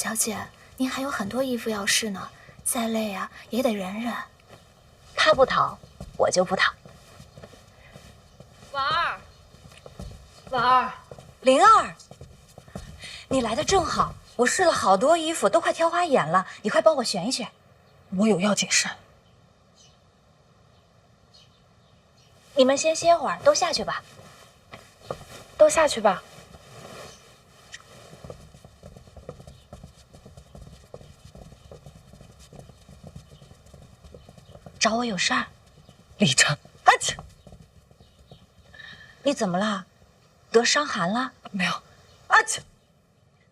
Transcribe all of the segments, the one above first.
小姐，您还有很多衣服要试呢，再累啊也得忍忍。他不逃，我就不逃。婉儿，婉儿，灵儿，你来的正好，我试了好多衣服，都快挑花眼了，你快帮我选一选。我有要紧事。你们先歇会儿，都下去吧。都下去吧。找我有事儿？李晨，啊切！你怎么了？得伤寒了？没有。啊切！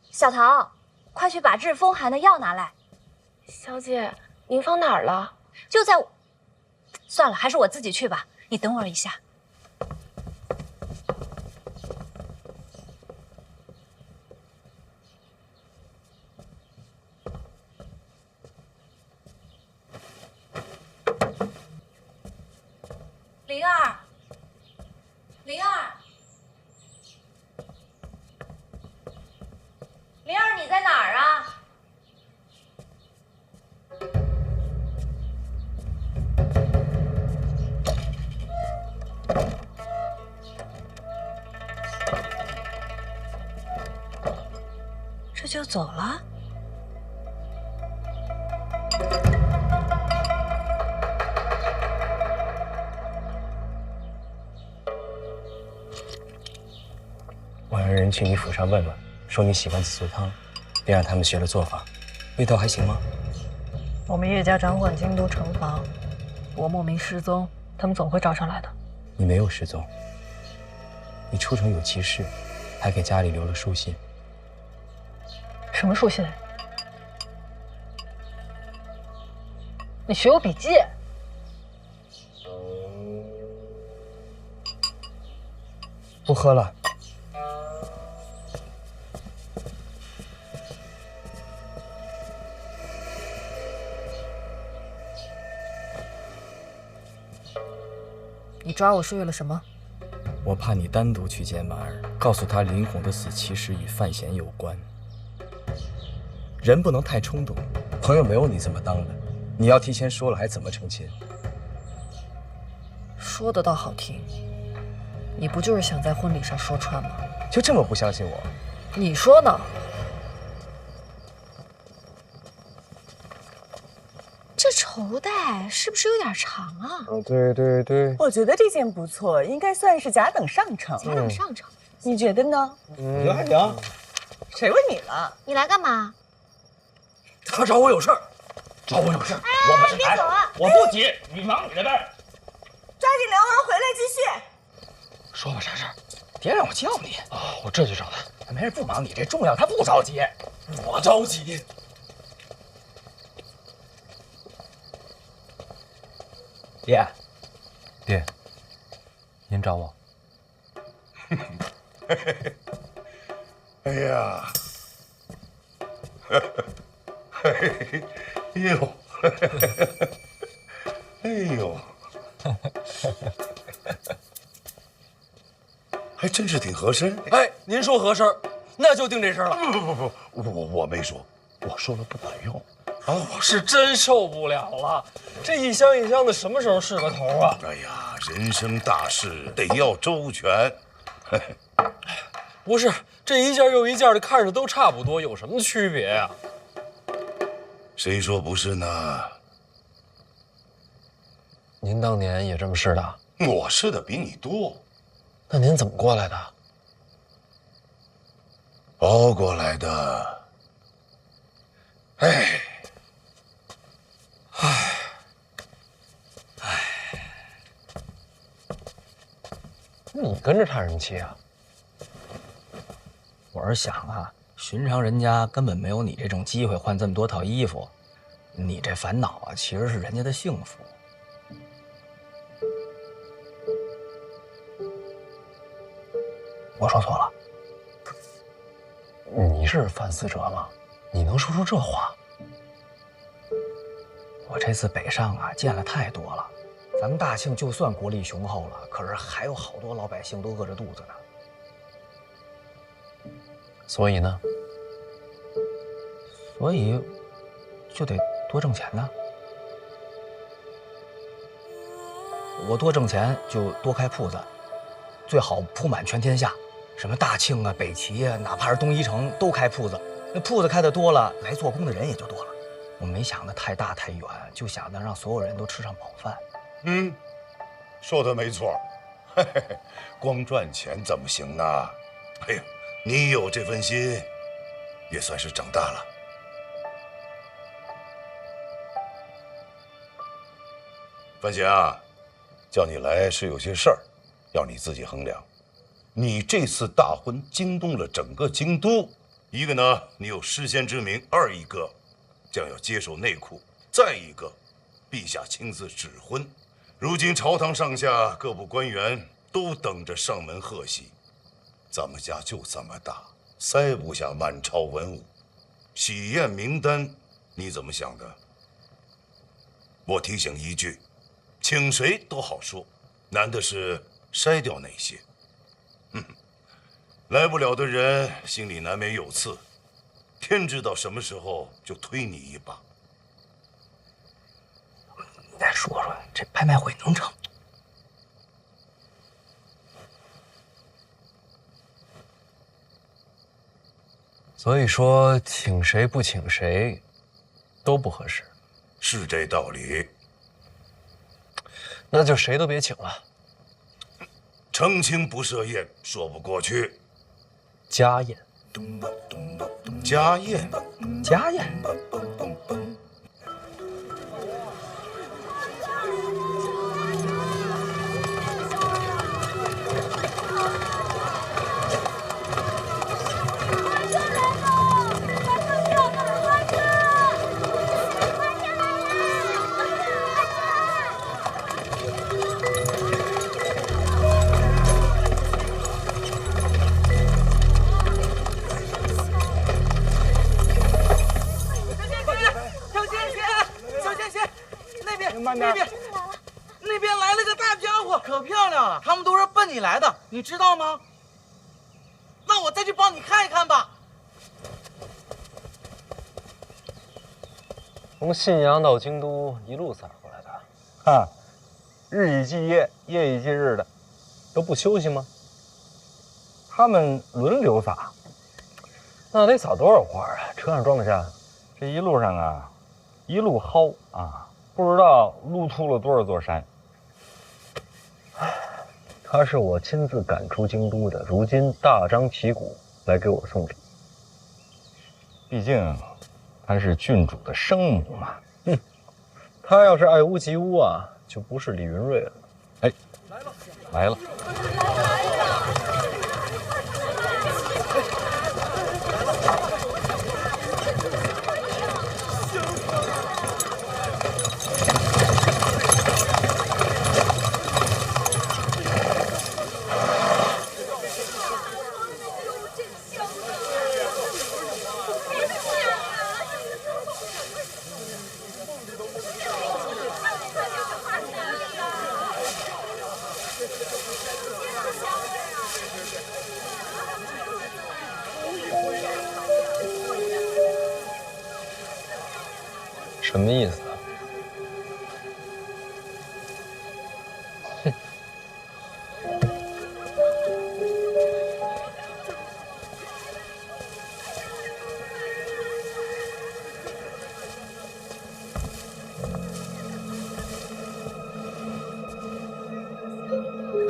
小桃，快去把治风寒的药拿来。小姐，您放哪儿了？就在我……算了，还是我自己去吧。你等我一下。灵儿，灵儿，灵儿，你在哪儿啊？这就走了？我让人去你府上问问，说你喜欢紫苏汤，便让他们学了做法，味道还行吗？我们叶家掌管京都城防，我莫名失踪，他们总会找上来的。你没有失踪，你出城有急事，还给家里留了书信。什么书信？你学我笔记？不喝了。你抓我是为了什么？我怕你单独去见婉儿，告诉她林红的死其实与范闲有关。人不能太冲动，朋友没有你这么当的。你要提前说了，还怎么成亲？说的倒好听，你不就是想在婚礼上说穿吗？就这么不相信我？你说呢？这绸带是不是有点长啊？哦，对对对，我觉得这件不错，应该算是甲等上乘。甲等上乘，你觉得呢？我觉得还行。谁问你了？你来干嘛？他找我有事儿，找我有事儿。我们别走啊！我不急，你忙你的呗。抓紧灵儿回来继续。说吧，啥事儿？别让我叫你啊！我这就找他。没事，不忙，你这重要，他不着急。我着急。爹，爹，您找我？哎呀，哎呦，哎呦，还真是挺合身。哎，您说合身，那就定这事了。不，我没说，我说了不管用。我是真受不了了，这一箱一箱的，什么时候是个头啊？哎呀，人生大事得要周全。不是，这一件又一件的，看着都差不多，有什么区别呀？谁说不是呢？您当年也这么试的？我试的比你多，那您怎么过来的？熬过来的。哎。你跟着叹什么气啊？我是想啊，寻常人家根本没有你这种机会换这么多套衣服，你这烦恼啊，其实是人家的幸福。我说错了。你是范思哲吗？你能说出这话？我这次北上啊，见了太多了。咱们大庆就算国力雄厚了，可是还有好多老百姓都饿着肚子呢。所以呢？所以就得多挣钱呢。我多挣钱就多开铺子，最好铺满全天下，什么大庆啊、北齐啊，哪怕是东一城都开铺子。那铺子开的多了，来做工的人也就多了。我没想的太大太远，就想着让所有人都吃上饱饭。嗯，说的没错。嘿嘿嘿，光赚钱怎么行呢？哎呀，你有这份心，也算是长大了。范闲啊，叫你来是有些事儿，要你自己衡量。你这次大婚惊动了整个京都，一个呢，你有诗仙之名；二一个，将要接手内库；再一个，陛下亲自指婚。如今朝堂上下各部官员都等着上门贺喜，咱们家就这么大，塞不下满朝文武。喜宴名单，你怎么想的？我提醒一句，请谁都好说，难的是筛掉哪些。来不了的人心里难免有刺，天知道什么时候就推你一把。你再说说，这拍卖会能成？所以说，请谁不请谁，都不合适。是这道理。那就谁都别请了。成亲不设宴，说不过去。家宴，家宴，家宴。那边来了个大家伙，可漂亮了。他们都是奔你来的，你知道吗？那我再去帮你看一看吧。从信阳到京都一路散过来的，哈，日以继夜，夜以继日的，都不休息吗？他们轮流撒。那得撒多少花啊？车上装得下？这一路上啊，一路薅啊。不知道撸秃了多少座山。他是我亲自赶出京都的，如今大张旗鼓来给我送礼。毕竟他是郡主的生母嘛。他要是爱屋及乌啊，就不是李云瑞了。哎，来了。什么意思啊？哼！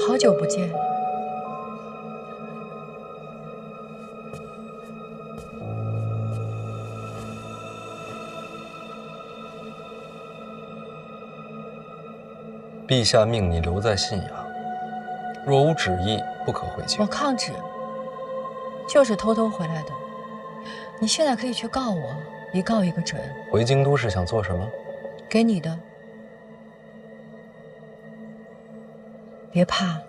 好久不见。陛下命你留在信阳，若无旨意，不可回京。我抗旨，就是偷偷回来的。你现在可以去告我，一告一个准。回京都是想做什么？给你的。别怕，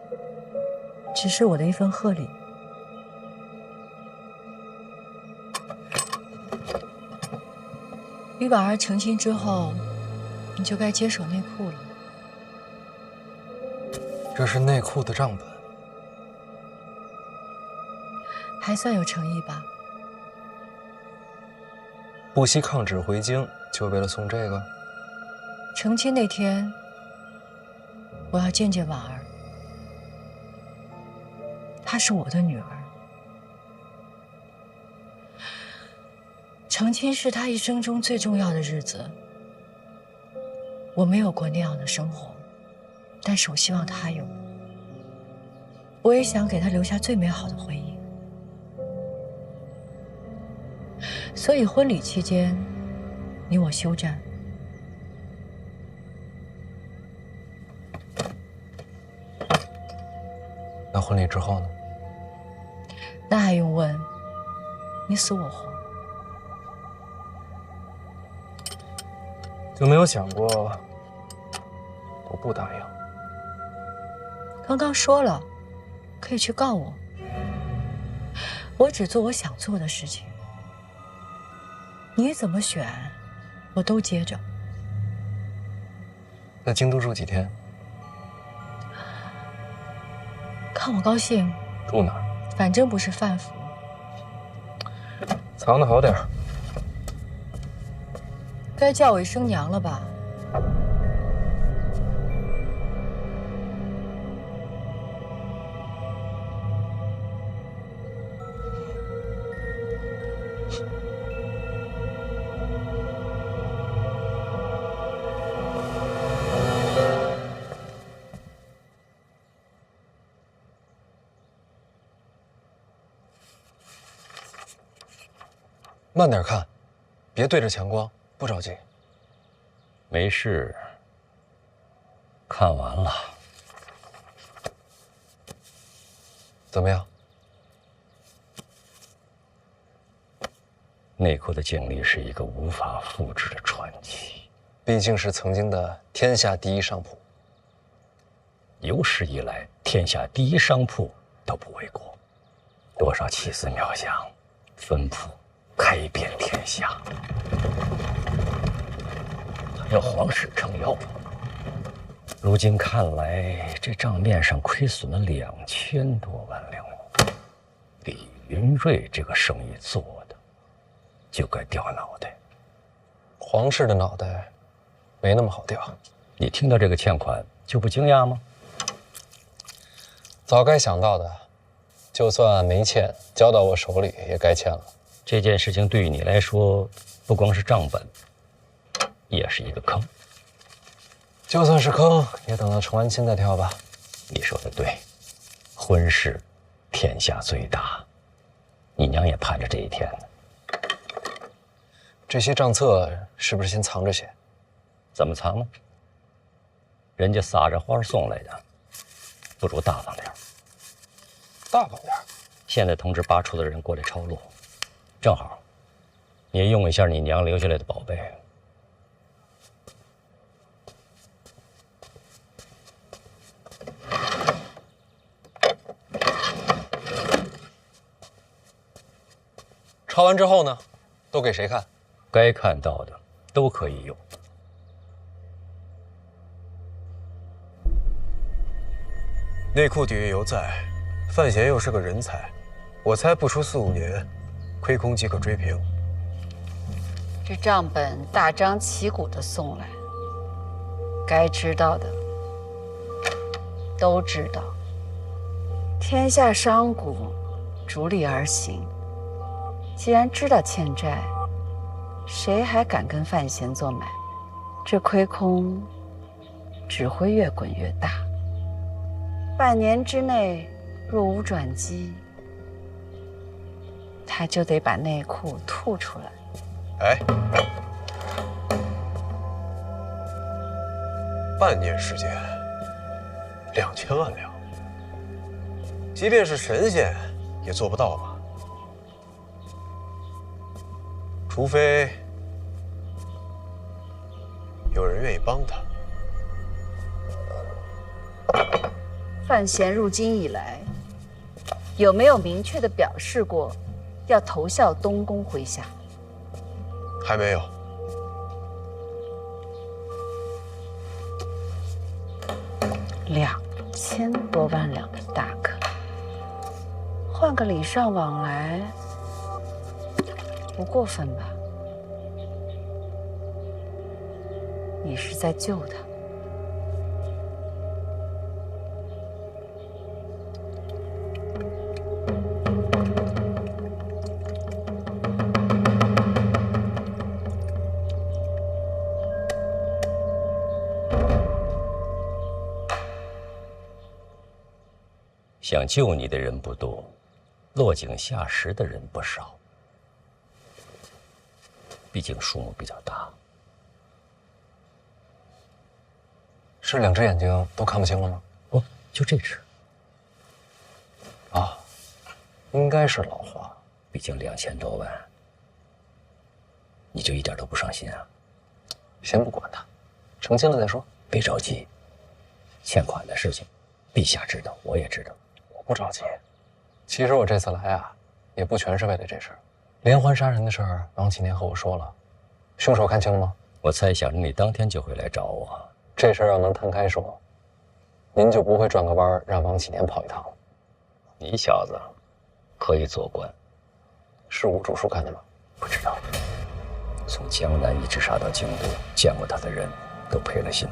只是我的一份贺礼。与婉儿成亲之后，你就该接手内库了。这是内库的账本，还算有诚意吧？不惜抗旨回京，就为了送这个？成亲那天，我要见见婉儿，她是我的女儿。成亲是她一生中最重要的日子。我没有过那样的生活，但是我希望她有。我也想给她留下最美好的回忆。所以婚礼期间，你我休战。那婚礼之后呢？那还用问？你死我活。就没有想过我不答应？刚刚说了，可以去告我。我只做我想做的事情。你怎么选，我都接着。那京都住几天？看我高兴。住哪儿？反正不是范府。藏得好点儿。该叫我一声娘了吧？慢点看，别对着强光。不着急，没事。看完了，怎么样？内库的经历是一个无法复制的传奇，毕竟是曾经的天下第一商铺。有史以来，天下第一商铺都不为过，多少奇思妙想，分铺开遍天下。要皇室撑腰，如今看来，这账面上亏损了2000多万两。李云瑞这个生意做的，就该掉脑袋。皇室的脑袋没那么好掉。你听到这个欠款就不惊讶吗？早该想到的，就算没欠，交到我手里也该欠了。这件事情对于你来说，不光是账本。也是一个坑，就算是坑，也等到成完亲再跳吧。你说的对，婚事天下最大，你娘也盼着这一天呢。这些账册是不是先藏着些？怎么藏呢？人家撒着花送来的，不如大方点。大方点。现在通知8处的人过来抄录，正好，你也用一下你娘留下来的宝贝。抄完之后呢，都给谁看？该看到的都可以用。内库底蕴犹在，范闲又是个人才，我猜不出4、5年，亏空即可追平。这账本大张旗鼓的送来，该知道的都知道。天下商贾逐利而行。既然知道欠债，谁还敢跟范闲做买？这亏空只会越滚越大。半年之内若无转机，他就得把内库吐出来。哎，半年时间，2000万两，即便是神仙也做不到吧？除非有人愿意帮他。范闲入京以来，有没有明确的表示过要投效东宫麾下？还没有。2000多万两的大坑，换个礼尚往来，不过分吧？你是在救他。想救你的人不多，落井下石的人不少。毕竟数目比较大。是2只眼睛都看不清了吗？哦，就这只。啊，应该是老花。毕竟2000多万，你就一点都不上心啊？先不管他，成亲了再说。别着急，欠款的事情，陛下知道，我也知道。我不着急。其实我这次来啊，也不全是为了这事儿。连环杀人的事儿，王启年和我说了，凶手看清了吗？我猜想着你当天就会来找我。这事儿要能摊开说，您就不会转个弯让王启年跑一趟了。你小子可以做官，是吴主书干的吗？不知道。从江南一直杀到京都，见过他的人都赔了心。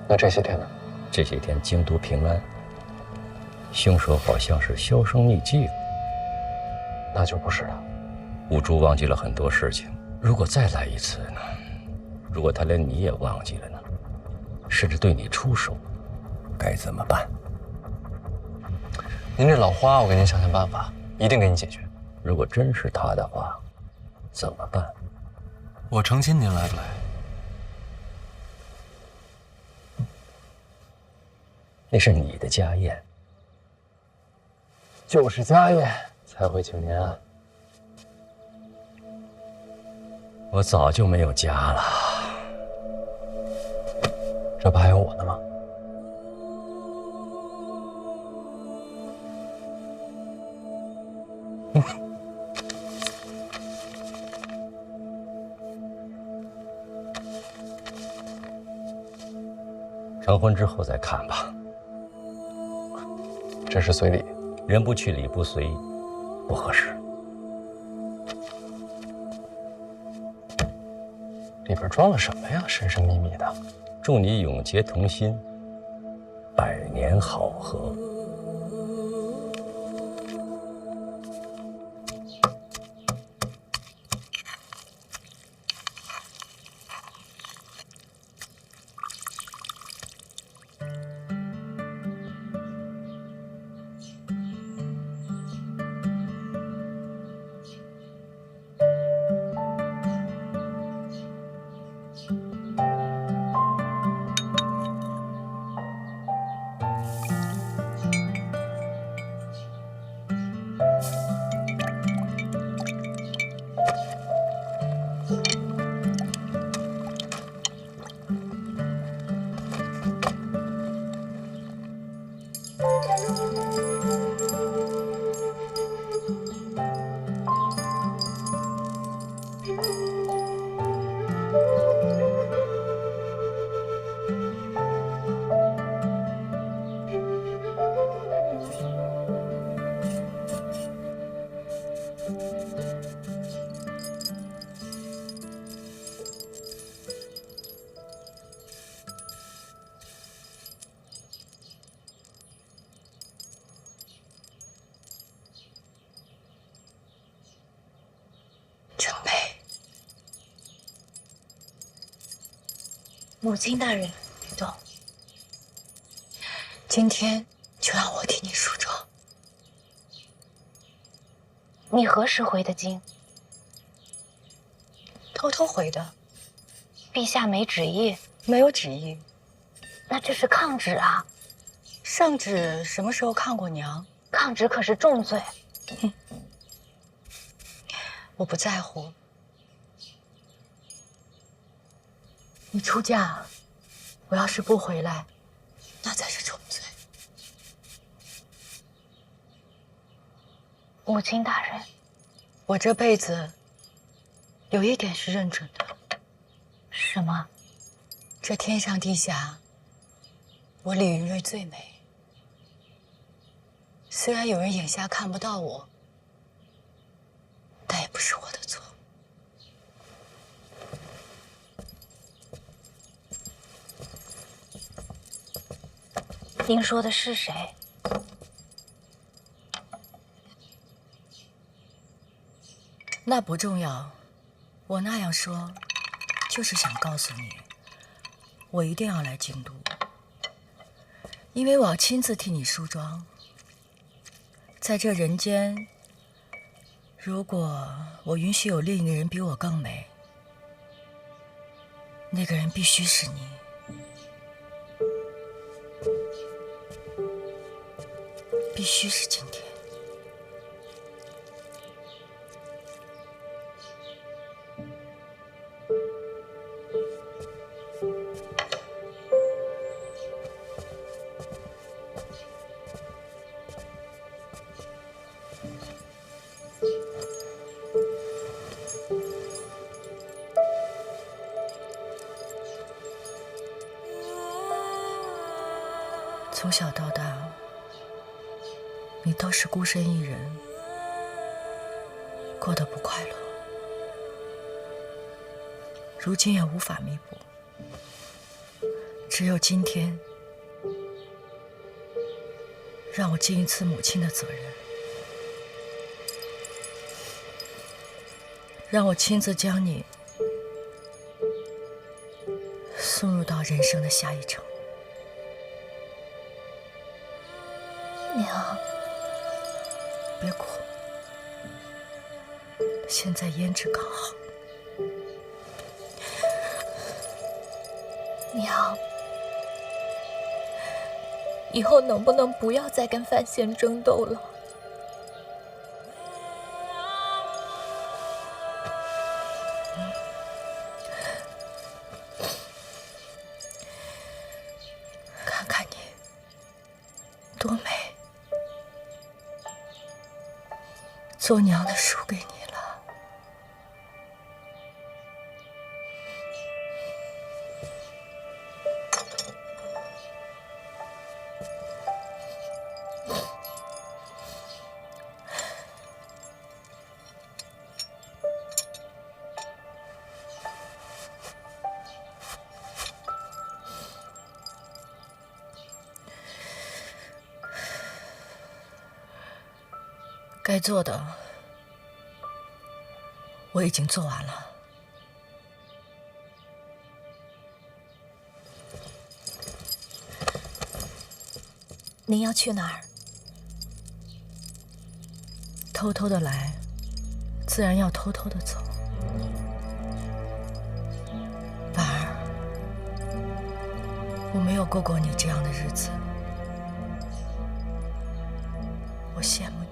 那这些天呢？这些天京都平安，凶手好像是销声匿迹了。那就不是他。吴珠忘记了很多事情，如果再来一次呢？如果他连你也忘记了呢？甚至对你出手，该怎么办？您这老花，我给您想想办法，一定给你解决。如果真是他的话，怎么办？我成亲，您来不来？那是你的家宴，就是家宴才会请您啊。我早就没有家了。这不还有我呢吗？成婚之后再看吧。这是随礼，人不去礼不随，不合适。里边装了什么呀？神神秘秘的。祝你永结同心，100年好合。程佩，母亲大人，别动。今天就让我替你梳妆。你何时回的京？偷偷回的。陛下没旨意？没有旨意。那这是抗旨啊！上旨什么时候抗过娘？抗旨可是重罪。我不在乎。你出嫁，我要是不回来，那才是重罪。母亲大人，我这辈子有一点是认准的。什么？这天上地下，我李云瑞最美。虽然有人眼下看不到我，但也不是我的错。您说的是谁？那不重要，我那样说，就是想告诉你，我一定要来京都，因为我要亲自替你梳妆。在这人间，如果我允许有另一个人比我更美，那个人必须是你。必须是今天。从小到大，你都是孤身一人，过得不快乐。如今也无法弥补，只有今天，让我尽一次母亲的责任，让我亲自将你送入到人生的下一程。娘，别哭，现在胭脂刚好。娘，以后能不能不要再跟范闲争斗了？看看你，多美！做娘的输给你了。该做的我已经做完了。您要去哪儿？偷偷的来，自然要偷偷的走。婉儿，我没有过过你这样的日子，我羡慕你。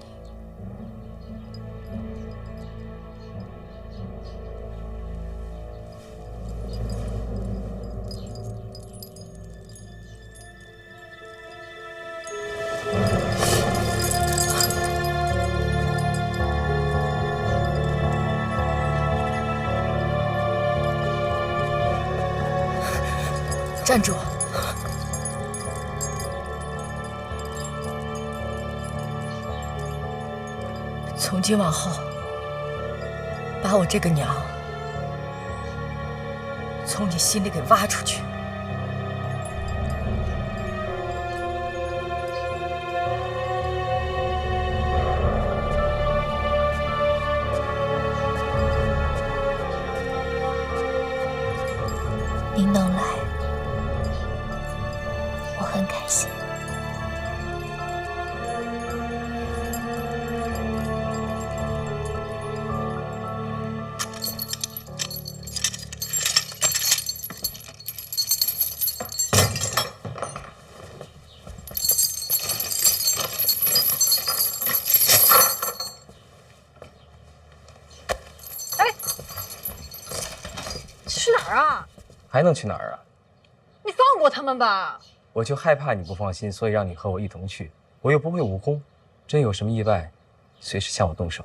站住！从今往后，把我这个娘从你心里给挖出去。您能来，我很开心。去哪儿啊？还能去哪儿啊？你放过他们吧。我就害怕你不放心，所以让你和我一同去。我又不会武功，真有什么意外，随时向我动手。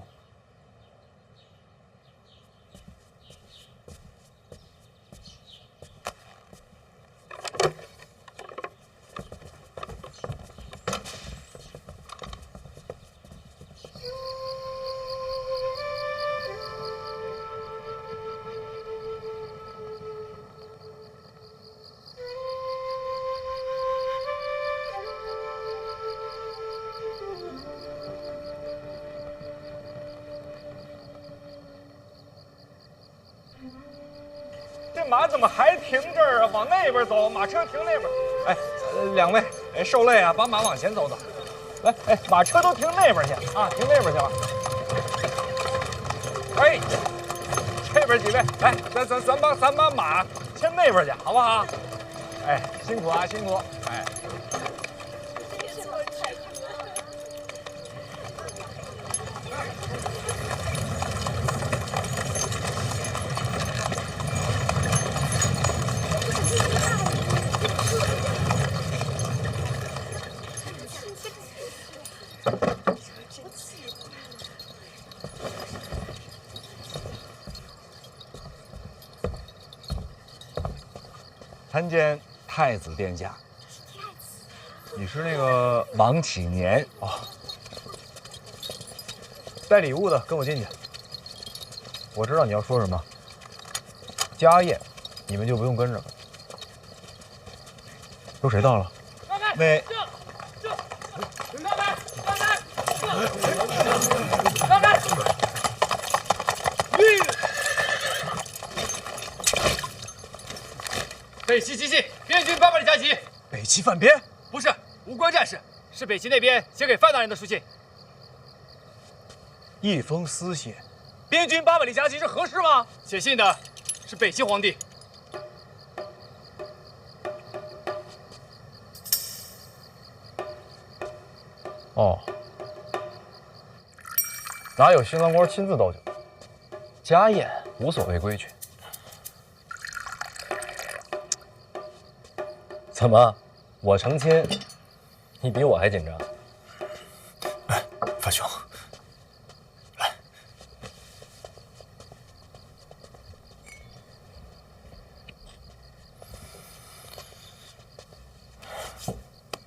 马怎么还停这儿啊？往那边走，马车停那边。哎，两位，受累啊，把马往前走走。来，马车都停那边去啊，停那边去了。哎，这边几位，来，咱把马牵那边去，好不好？哎，辛苦啊，辛苦。哎。参见太子殿下。你是那个王启年啊？带礼物的，跟我进去。我知道你要说什么。家宴，你们就不用跟着了。都谁到了？那。让开！北齐急信，边军800里加急。北齐犯边？不是，无关战事，是北齐那边写给范大人的书信。一封私信，边军800里加急是何事吗？写信的是北齐皇帝。哦，哪有新郎官亲自倒酒？家宴无所谓规矩。怎么，我成亲，你比我还紧张？哎，范兄，来，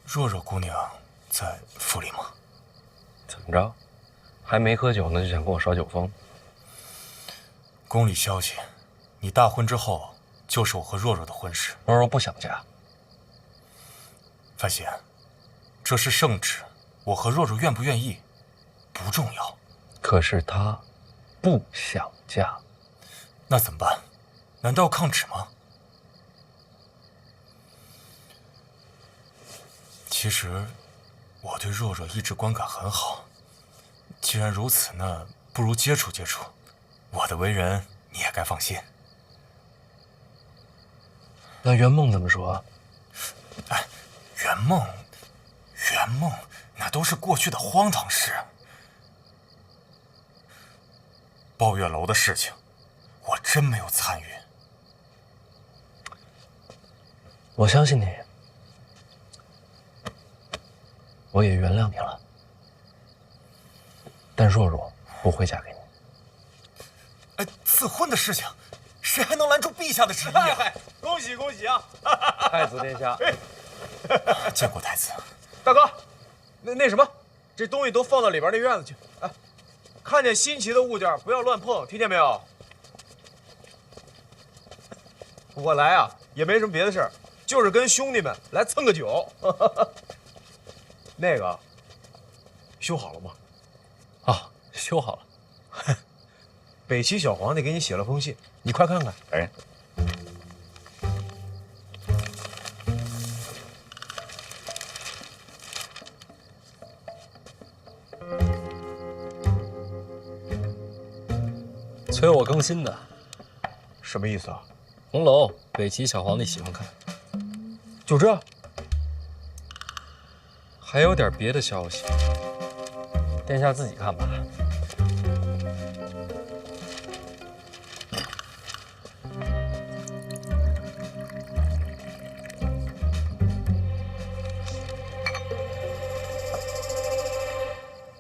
若若姑娘在府里吗？怎么着，还没喝酒呢就想跟我耍酒疯？宫里消息，你大婚之后就是我和若若的婚事。若若不想嫁。范闲，这是圣旨，我和若若愿不愿意不重要。可是她不想嫁，那怎么办？难道要抗旨吗？其实我对若若一直观感很好。既然如此，那不如接触接触。我的为人你也该放心。那圆梦怎么说？哎，圆梦，那都是过去的荒唐事。抱月楼的事情，我真没有参与。我相信你，我也原谅你了。但若若不会嫁给你。哎，赐婚的事情，谁还能拦住陛下的旨意啊？恭喜恭喜啊！太子殿下，见过太子。大哥，那什么，这东西都放到里边那院子去。哎，看见新奇的物件不要乱碰，听见没有？我来啊，也没什么别的事儿，就是跟兄弟们来蹭个酒。那个，修好了吗？啊，修好了。北齐小皇帝给你写了封信，你快看看。哎。催我更新的，什么意思啊？红楼，北齐小皇帝喜欢看。就这？还有点别的消息，殿下自己看吧。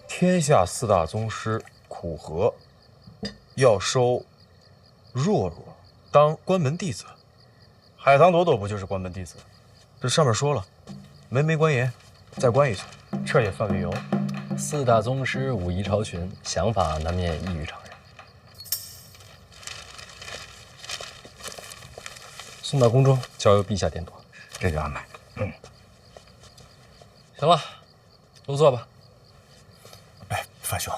天下4大宗师苦荷要收若若当关门弟子，海棠朵朵不就是关门弟子？这上面说了，门没关严，再关一次，这也算理由。 4大宗师武艺超群，想法难免异于常人。送到宫中，交由陛下点朵。这就安排。行了，入座吧。哎，范兄，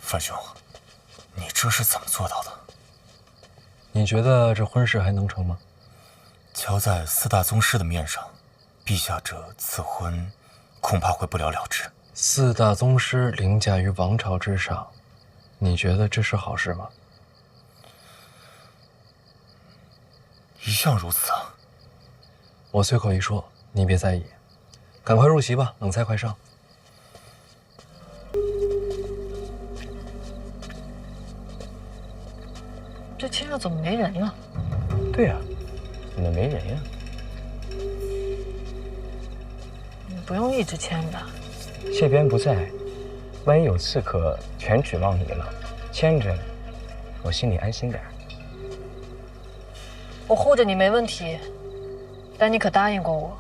范兄，你这是怎么做到的？你觉得这婚事还能成吗？瞧在4大宗师的面上，陛下这此婚恐怕会不了了之。4大宗师凌驾于王朝之上，你觉得这是好事吗？一向如此啊。我随口一说，你别在意。赶快入席吧，冷菜快上。这签上怎么没人了？对呀，怎么没人呀？你不用一直签吧？谢边不在，万一有刺客全指望你了，牵着我心里安心点。我护着你没问题，但你可答应过我，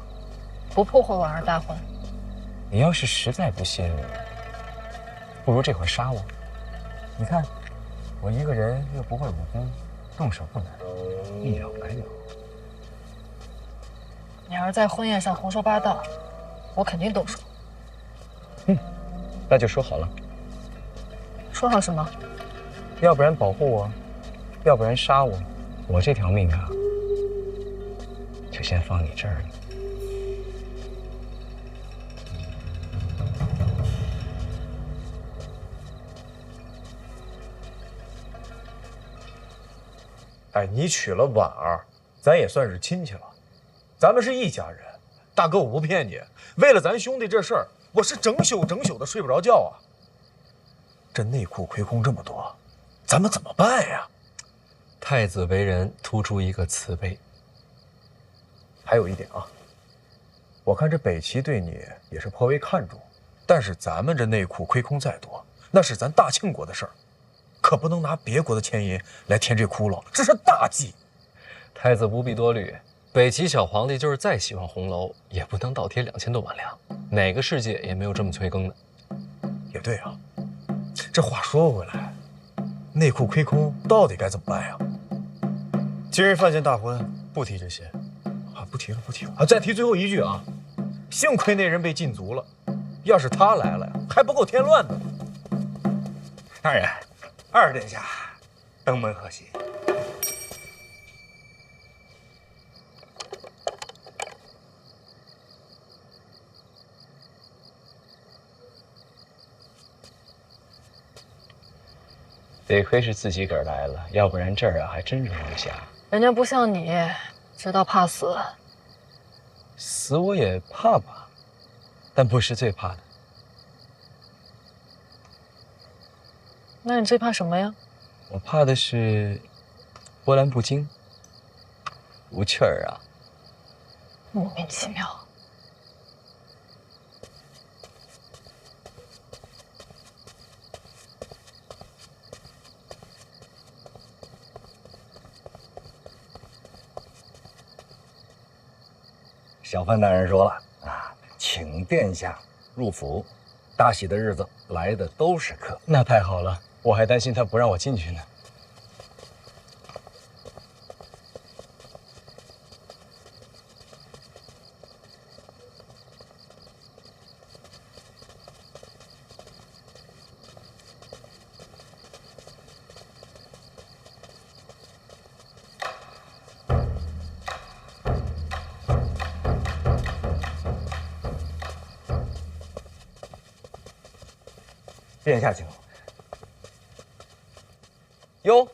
不破坏婉儿大婚。你要是实在不信，不如这会儿杀我。你看，我一个人又不会武功，动手不难，一了百了。你要是在婚宴上胡说八道，我肯定动手。那就说好了。说好什么？要不然保护我，要不然杀我。我这条命啊，就先放你这儿了。哎，你娶了婉儿，咱也算是亲戚了，咱们是一家人。大哥，我不骗你，为了咱兄弟这事儿，我是整宿的睡不着觉啊。这内库亏空这么多，咱们怎么办呀？太子为人突出一个慈悲。还有一点啊，我看这北齐对你也是颇为看重，但是咱们这内库亏空再多，那是咱大庆国的事儿，可不能拿别国的钱银来填这窟窿，这是大忌。太子不必多虑，北齐小皇帝就是再喜欢红楼，也不能倒贴2000多万两，哪个世界也没有这么催更的。也对啊，这话说回来，内库亏空到底该怎么办呀？今日范县大婚，不提这些，啊，不提了啊！再提最后一句啊，幸亏那人被禁足了，要是他来了呀，还不够添乱的。当然，二殿下登门贺喜。得亏是自己个儿来了，要不然这儿啊还真容不下。人家不像你，知道怕死。死我也怕吧，但不是最怕的。那你最怕什么呀？我怕的是波澜不惊，无趣儿啊。莫名其妙。小范大人说了啊，请殿下入府，大喜的日子来的都是客。那太好了，我还担心他不让我进去呢。殿下请。哟，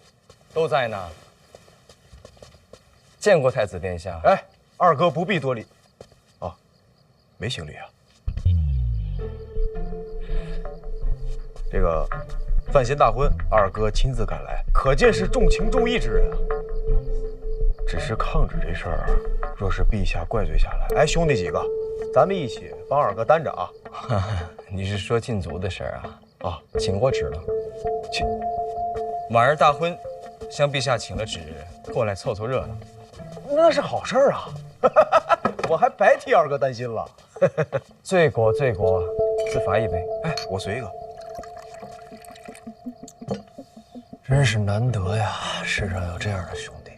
都在呢。见过太子殿下。哎，二哥不必多礼。啊，没行礼啊。这个范闲大婚，二哥亲自赶来，可见是重情重义之人啊。只是抗旨这事儿，若是陛下怪罪下来，哎，兄弟几个，咱们一起帮二哥担着啊。你是说禁足的事儿啊？啊，请过旨了。请婉儿大婚，向陛下请了旨，过来凑凑热闹。那是好事儿啊！我还白替二哥担心了。罪过罪过，自罚一杯。哎，我随一个。真是难得呀，世上有这样的兄弟。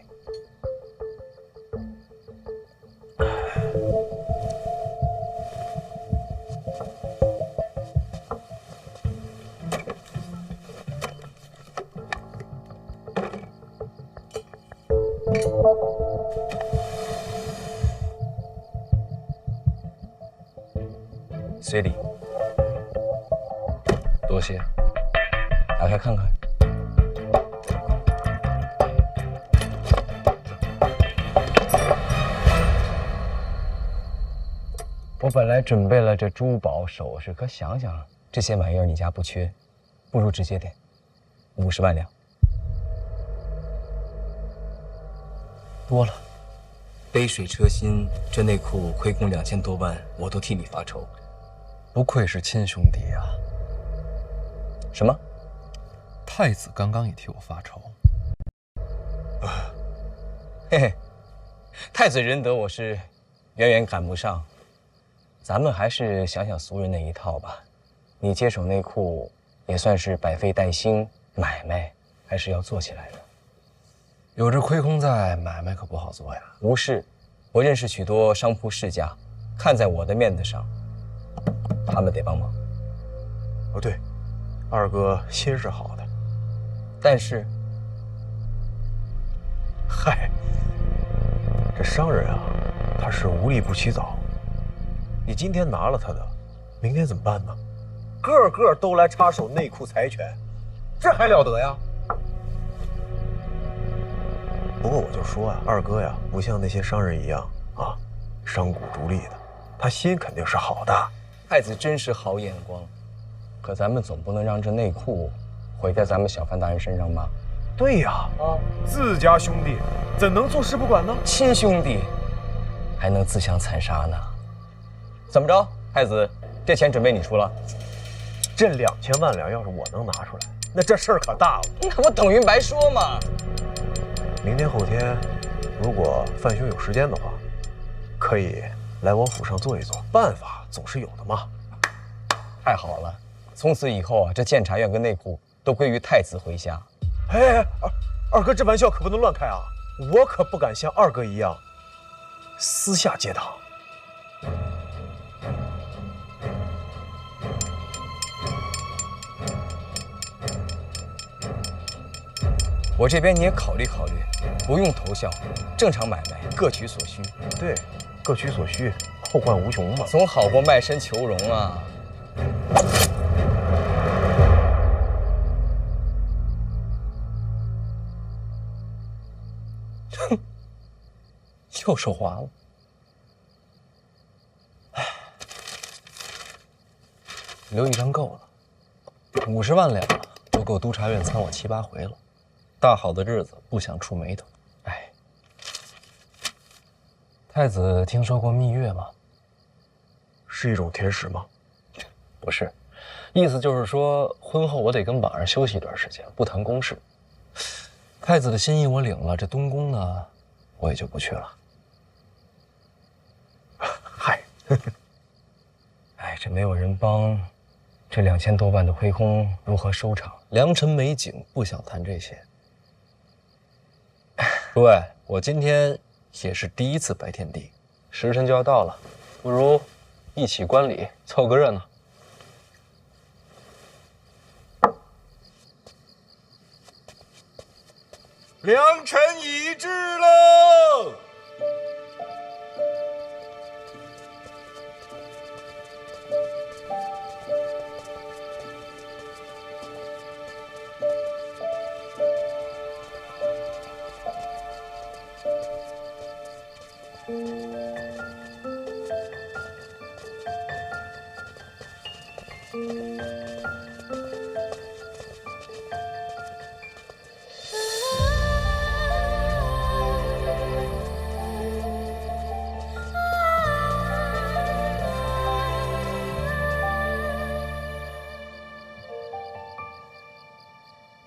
随礼。多谢。打开看看。我本来准备了这珠宝首饰，可想想这些玩意儿你家不缺，不如直接点，50万两。多了。杯水车薪，这内裤亏空2000多万，我都替你发愁。不愧是亲兄弟呀！什么？太子刚刚也替我发愁。嘿嘿，太子仁德我是远远赶不上。咱们还是想想俗人那一套吧。你接手内裤也算是百废待兴，买卖还是要做起来的。有这亏空在，买卖可不好做呀。无事，我认识许多商铺世家，看在我的面子上，他们得帮忙。哦，对，二哥心是好的，但是，嗨，这商人啊，他是无利不起早。你今天拿了他的，明天怎么办呢？个个都来插手内裤财权，这还了得呀！不过我就说呀，二哥呀，不像那些商人一样啊，商贾逐利的，他心肯定是好的。太子真是好眼光，可咱们总不能让这内裤毁在咱们小范大人身上吧？对呀，自家兄弟怎能坐视不管呢？亲兄弟还能自相残杀呢？怎么着，太子，这钱准备你出了？这2000万两要是我能拿出来，那这事儿可大了。那不等于白说吗？明天后天，如果范兄有时间的话，可以来我府上坐一坐，办法总是有的嘛。太好了，从此以后啊，这监察院跟内库都归于太子麾下。哎，二哥这玩笑可不能乱开啊！我可不敢像二哥一样私下接堂。我这边你也考虑考虑，不用投效，正常买卖，各取所需。对，各取所需，后患无穷嘛。总好过卖身求荣啊。哼，又手滑了。唉，留一张够了，50万两都够督察院参我7、8回了。大好的日子不想触眉头。哎，太子听说过蜜月吗？是一种甜食吗？不是，意思就是说婚后我得跟网上休息一段时间，不谈公事。太子的心意我领了，这东宫呢，我也就不去了。嗨，哎，这没有人帮，这2000多万的亏空如何收场？良辰美景，不想谈这些。诸位，我今天也是第一次拜天地，时辰就要到了，不如一起观礼，凑个热闹。良辰已至喽！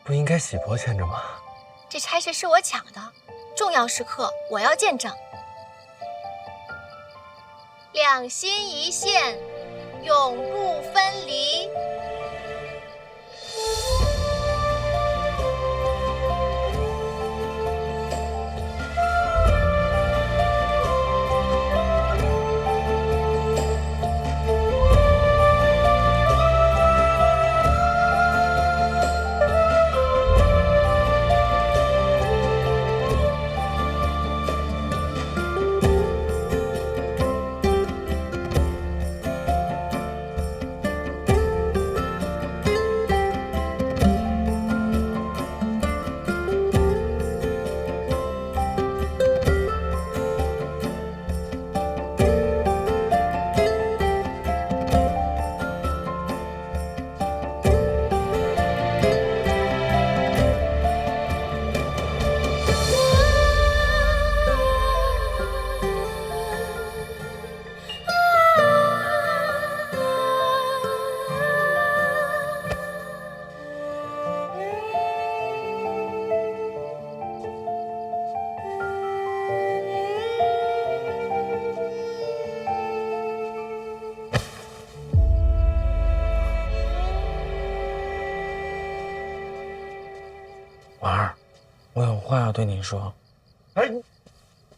不应该喜婆牵着吗？这差事是我抢的，重要时刻我要见证。两心一线，永不分离。话要对你说。哎，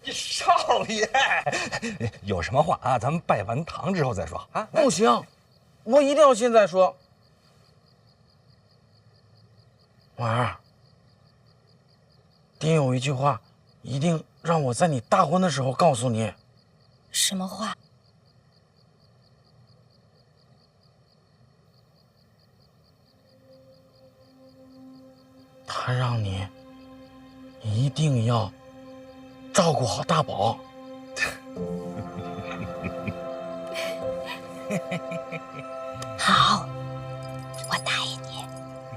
你少爷，有什么话啊？咱们拜完堂之后再说啊。不行，我一定要现在说。婉儿，爹有一句话，一定让我在你大婚的时候告诉你。什么话？他让你一定要照顾好大宝。好，我答应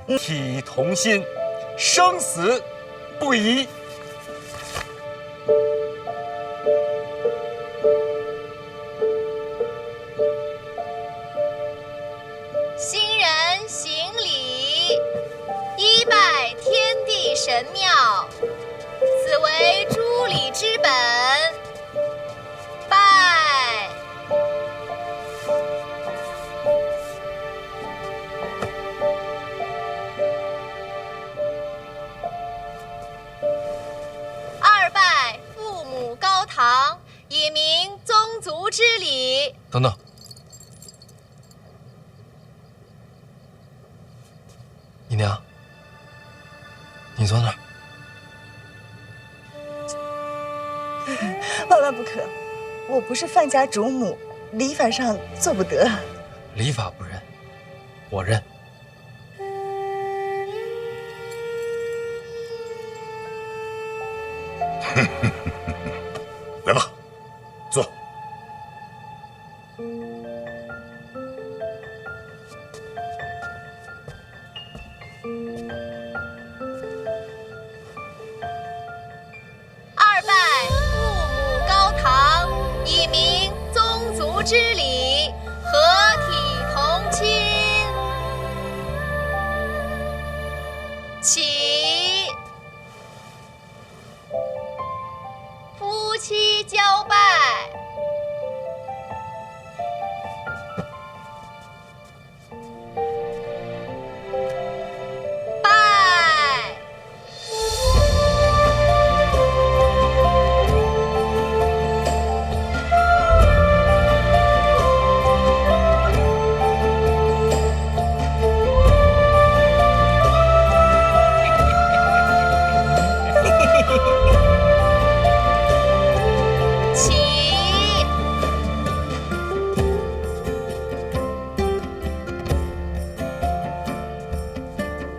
你。体同心，生死不移。新人行礼，一拜天地神庙，此为诸礼之本。拜。二拜父母高堂，以明宗族之礼。等等。姨娘，你坐那儿。万万不可！我不是范家主母，礼法上做不得。礼法不认，我认。来吧，坐。二拜父母高堂，以明宗族之礼，合体同亲。起。夫妻交拜。拜。起。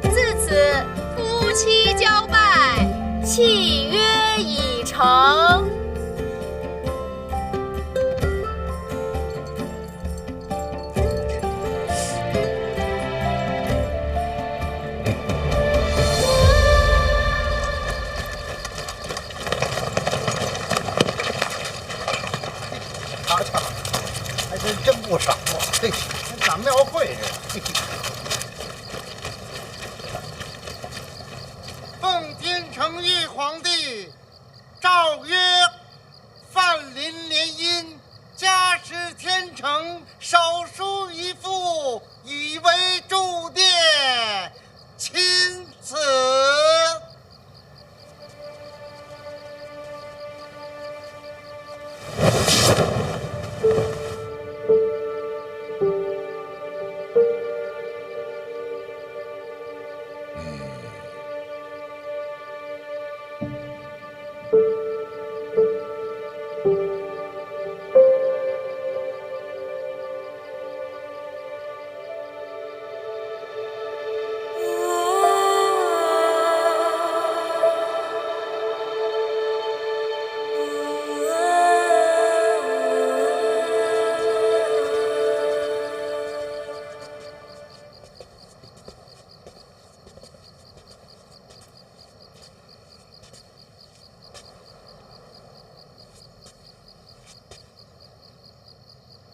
自此夫妻交拜，契约已成。瞧瞧，还真不少啊！嘿，跟咱庙会似的。奉天承运皇帝诏曰：范林联姻，家室天成，手书一副，以为祝奠，钦此。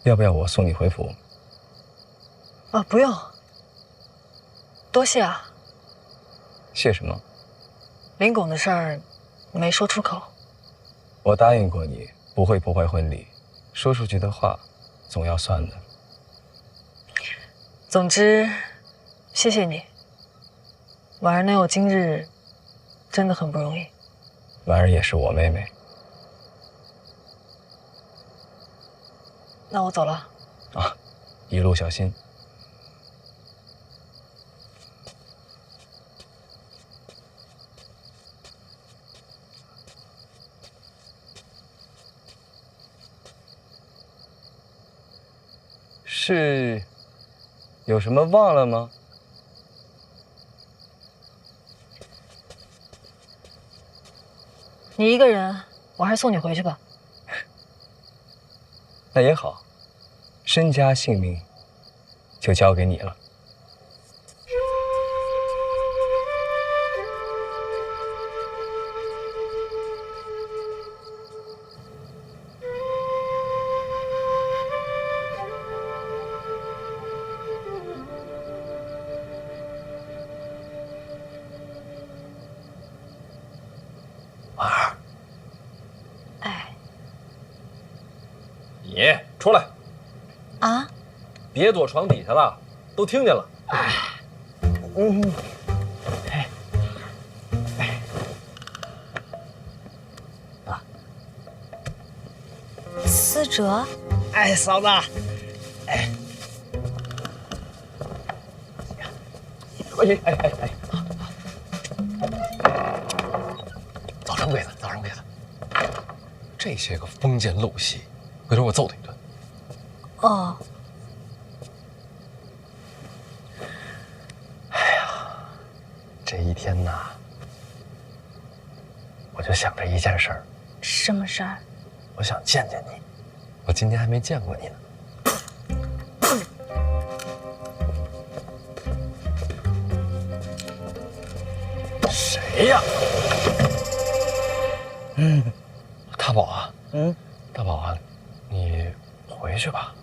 要不要我送你回府？啊，不用，多谢啊。谢什么？林拱的事儿没说出口。我答应过你，不会破坏婚礼，说出去的话，总要算的。总之，谢谢你，婉儿能有今日，真的很不容易。婉儿也是我妹妹。那我走了。啊，一路小心。是有什么忘了吗？你一个人，我还是送你回去吧。那也好，身家性命就交给你了。哎，你出来啊！别躲床底下了，都听见了。思哲，哎，嫂子，哎，哎，早上柜子，早上柜子，这些个封建陋习，回头我揍他一顿。哦。这一天呐，我就想着一件事儿。什么事儿？我想见见你，我今天还没见过你呢。谁呀？大宝啊，大宝啊，你回去吧。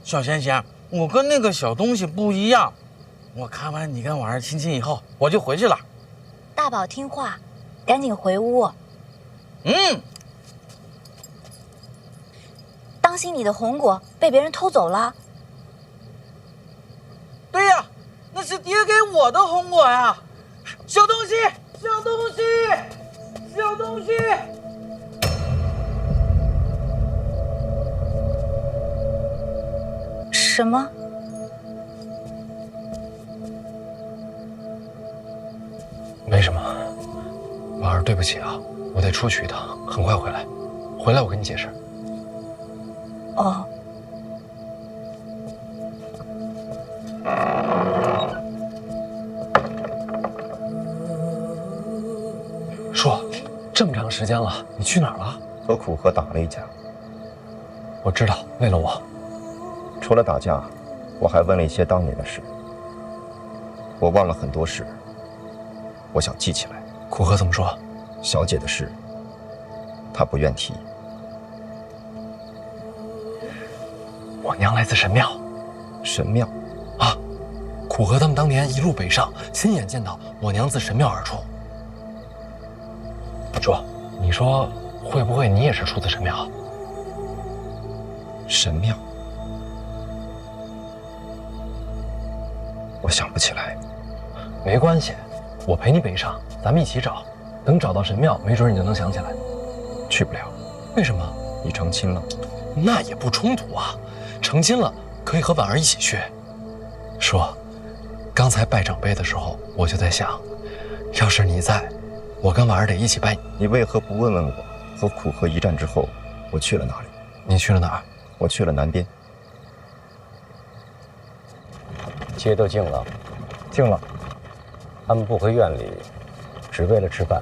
小贤贤，我跟那个小东西不一样，我看完你跟婉儿亲亲以后，我就回去了。大宝听话，赶紧回屋。当心你的红果被别人偷走了。对呀，那是爹给我的红果呀！小东西，小东西，小东西！什么？没什么，婉儿，对不起啊，我得出去一趟，很快回来。回来我跟你解释。哦。说，这么长时间了，你去哪儿了？和苦荷打了一架。我知道，为了我。除了打架，我还问了一些当年的事。我忘了很多事，我想记起来。苦荷怎么说？小姐的事，她不愿提。我娘来自神庙。神庙？啊，苦荷他们当年一路北上，亲眼见到我娘自神庙而出。说，你说会不会你也是出自神庙？神庙？我想不起来。没关系，我陪你北上，咱们一起找。等找到神庙，没准你就能想起来。去不了。为什么？你成亲了。那也不冲突啊，成亲了可以和婉儿一起去。说，刚才拜长辈的时候，我就在想，要是你在，我跟婉儿得一起拜。你为何不问问我？和苦荷一战之后，我去了哪里？你去了哪儿？我去了南边。街都静了，静了。他们不回院里，只为了吃饭。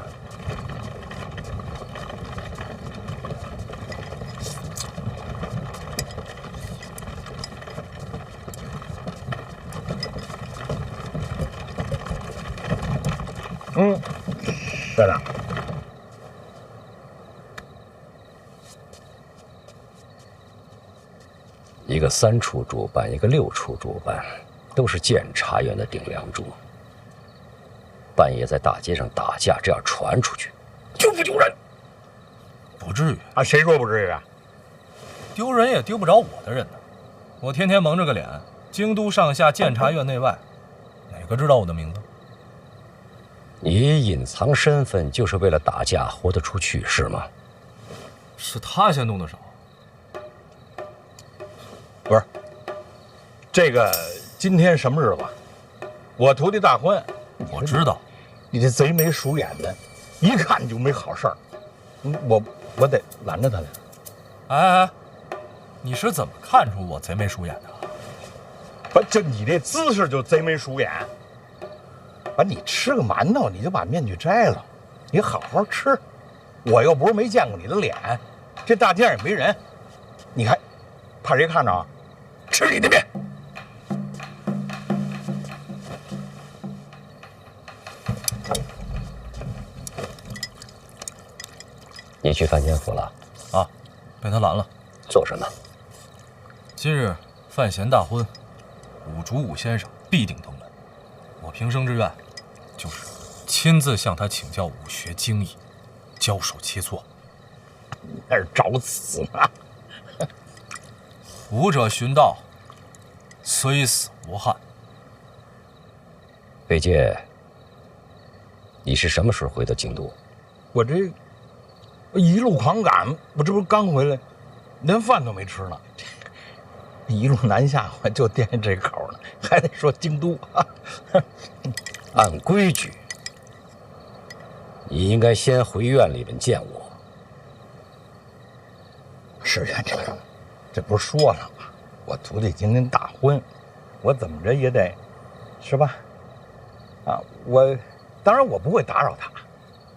在哪？一个3处主办，一个6处主办，都是监察院的顶梁柱。半夜在大街上打架，这样传出去，丢不丢人？不至于啊，谁说不至于啊？丢人也丢不着我的人呢。我天天蒙着个脸，京都上下监察院内外，哪个知道我的名字？你隐藏身份就是为了打架豁得出去是吗？是他先动的手。不是，这个今天什么日子？我徒弟大婚。我知道，你这贼眉鼠眼的，一看就没好事儿。我得拦着他来。哎，你是怎么看出我贼眉鼠眼的？不，就你这姿势就贼眉鼠眼。把你吃个馒头，你就把面具摘了，你好好吃。我又不是没见过你的脸，这大街上也没人，你还怕谁看着啊？吃你的面。你去范贤府了？啊，被他拦了。做什么？今日范闲大婚，武竹武先生必定登门。我平生之愿，就是亲自向他请教武学精艺，教授切磋。你那是找死呢！武者寻道，虽死无憾。北界，你是什么时候回的京都？我这一路狂赶，我这不是刚回来，连饭都没吃呢。一路南下，我就惦记这口呢，还得说京都。按规矩，你应该先回院里面见我。是呀，这不是说了吗？我徒弟今天大婚，我怎么着也得，是吧？啊，当然我不会打扰他，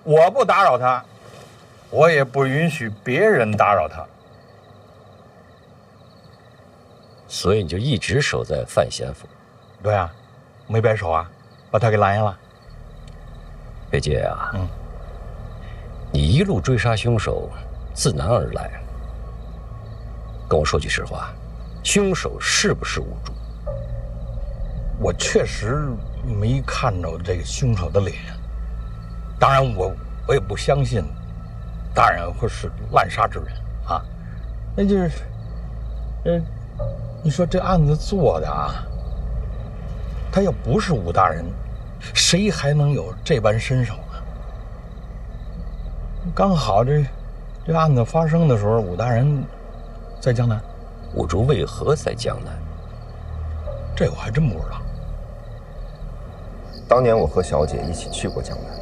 我不打扰他，我也不允许别人打扰他。所以你就一直守在范贤府。对啊，没白守啊，把他给拦下了。北界啊，你一路追杀凶手，自南而来。跟我说句实话，凶手是不是武竹？我确实没看着这个凶手的脸，当然我也不相信大人会是滥杀之人啊。那就是，你说这案子做的啊，他要不是武大人，谁还能有这般身手呢？刚好这案子发生的时候，武大人在江南。武竹为何在江南？这我还真不知道。当年我和小姐一起去过江南，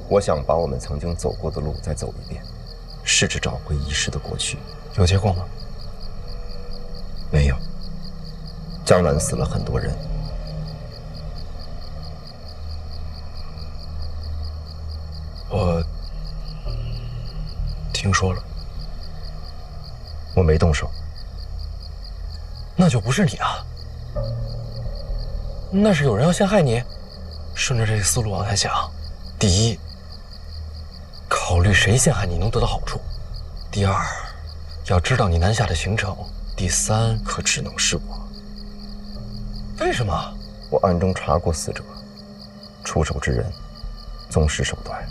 我想把我们曾经走过的路再走一遍，试着找回遗失的过去。有结果吗？没有。江南死了很多人。我听说了。我没动手。那就不是你啊。那是有人要陷害你。顺着这个思路往下想，第一，考虑谁陷害你能得到好处；第二，要知道你南下的行程；第三，可只能是我。为什么？我暗中查过死者，出手之人，宗师手段。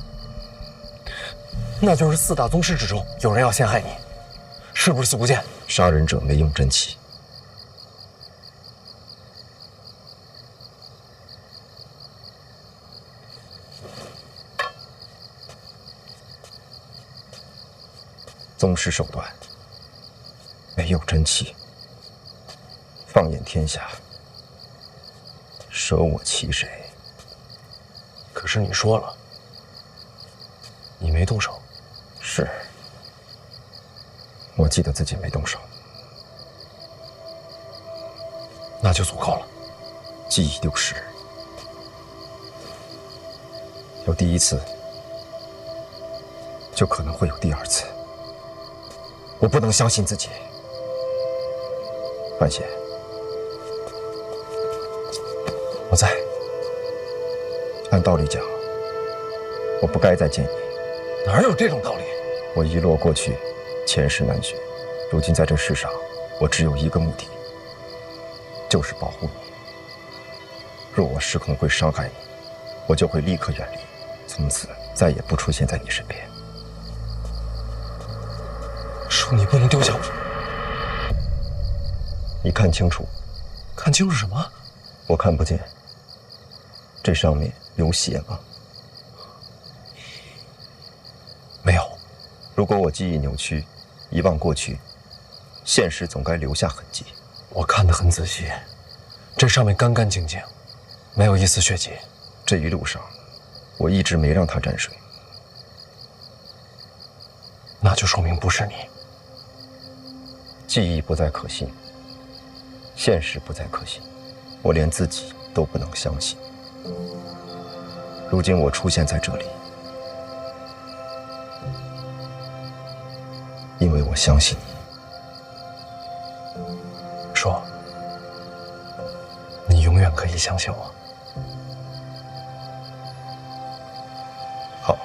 那就是4大宗师之中有人要陷害你，是不是四姑剑？杀人者没用真气。宗师手段，没有真气。放眼天下，舍我其谁？可是你说了，你没动手。是，我记得自己没动手。那就足够了。记忆丢失，有第一次，就可能会有第二次。我不能相信自己。范闲，我在。按道理讲，我不该再见你。哪有这种道理？我遗落过去，前世难寻。如今在这世上，我只有一个目的，就是保护你。若我失控会伤害你，我就会立刻远离，从此再也不出现在你身边。说你不能丢下我。你看清楚。看清楚什么？我看不见。这上面有血吗？如果我记忆扭曲，遗忘过去，现实总该留下痕迹。我看得很仔细，这上面干干净净，没有一丝血迹。这一路上，我一直没让它沾水。那就说明不是你。记忆不再可信，现实不再可信，我连自己都不能相信。如今我出现在这里，因为我相信你。说，你永远可以相信我。好。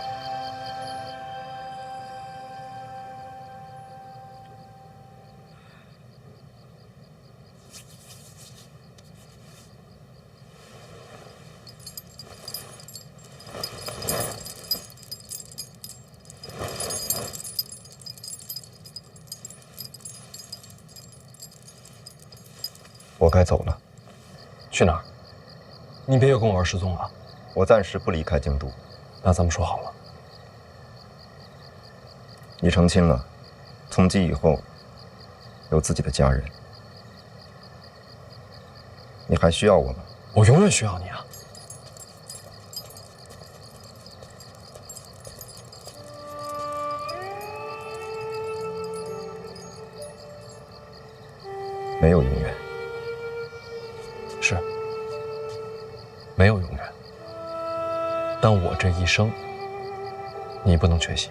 我该走了。去哪儿？你别又跟我玩失踪了。我暂时不离开京都。那咱们说好了。你成亲了，从今以后有自己的家人。你还需要我吗？我永远需要你啊！没有永远。是，没有永远。但我这一生，你不能缺席。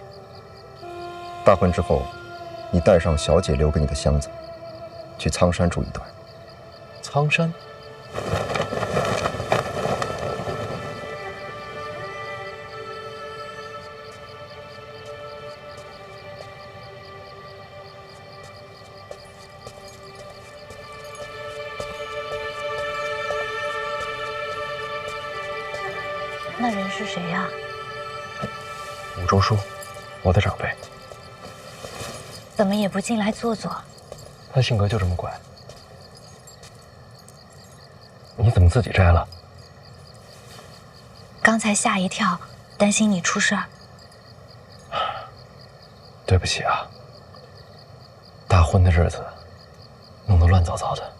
大婚之后，你带上小姐留给你的箱子，去苍山住一段。苍山？那人是谁呀？武周叔，我的长辈。怎么也不进来坐坐？他性格就这么怪。你怎么自己摘了？刚才吓一跳，担心你出事儿。对不起啊，大婚的日子弄得乱糟糟的。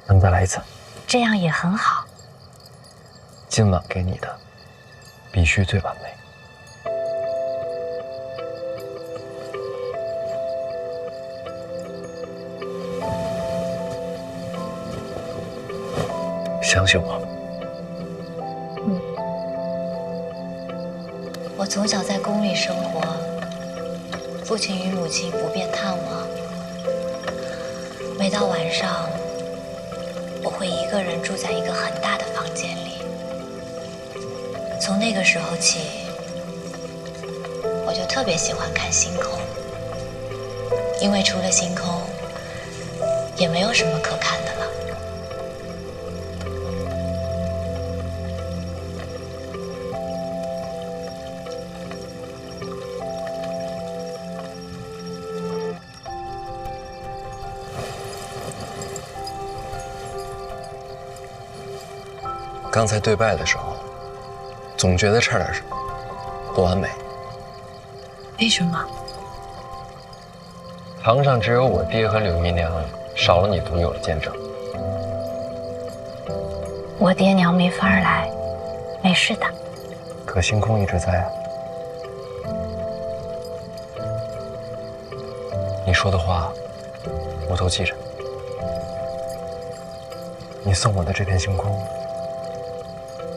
咱们再来一次。这样也很好。今晚给你的必须最完美。相信我。我从小在宫里生活，父亲与母亲不便探望。每到晚上，我会一个人住在一个很大的房间里。从那个时候起，我就特别喜欢看星空，因为除了星空，也没有什么可看的了。刚才对拜的时候，总觉得差点不完美。为什么？堂上只有我爹和柳姨娘，少了你独有的见证。我爹娘没法来，没事的。可星空一直在啊。你说的话，我都记着。你送我的这片星空，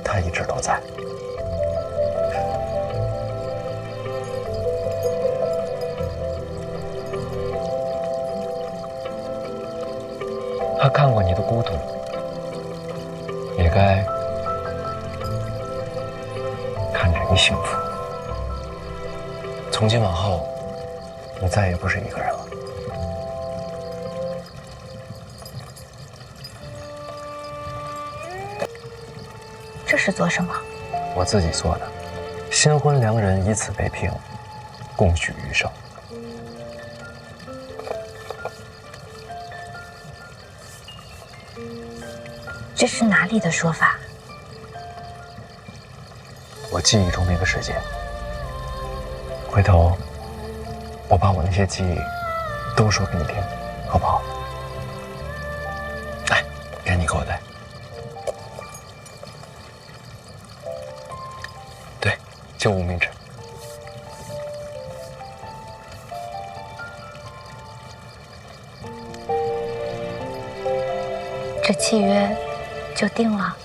它一直都在。他看过你的孤独，也该看着你幸福。从今往后，你再也不是一个人了。这是做什么？我自己做的，新婚良人以此为凭，共许余生。这是哪里的说法？我记忆中那个世界。回头我把我那些记忆都说给你听，好不好？来，给你口袋。对，就无名指。这契约就定了。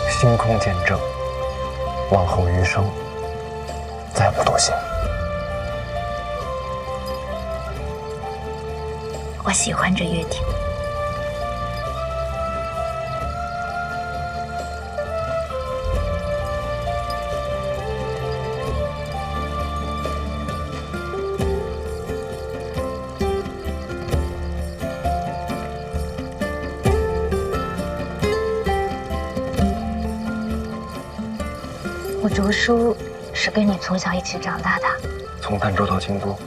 星空见证，往后余生再不多行。我喜欢这约定。我竹叔是跟你从小一起长大的，从儋州到京都，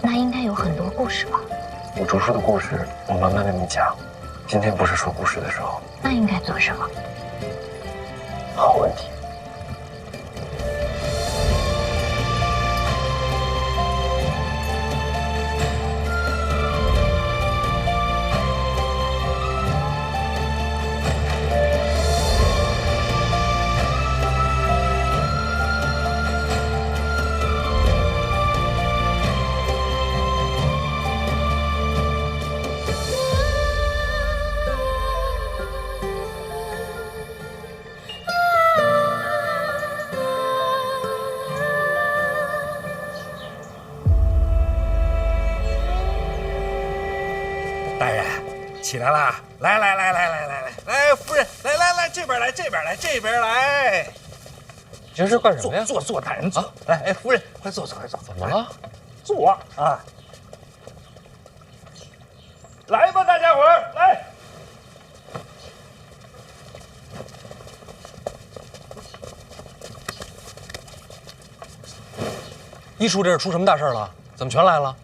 那应该有很多故事吧？我竹叔的故事，我慢慢跟你讲。今天不是说故事的时候。那应该做什么？好问题。大人，起来啦！来，夫人，来，这边来，这边来。这是干什么呀？坐，大人坐。来，夫人，快坐。怎么了？坐啊！来吧，大家伙儿，来。一叔，这是出什么大事了？怎么全来了？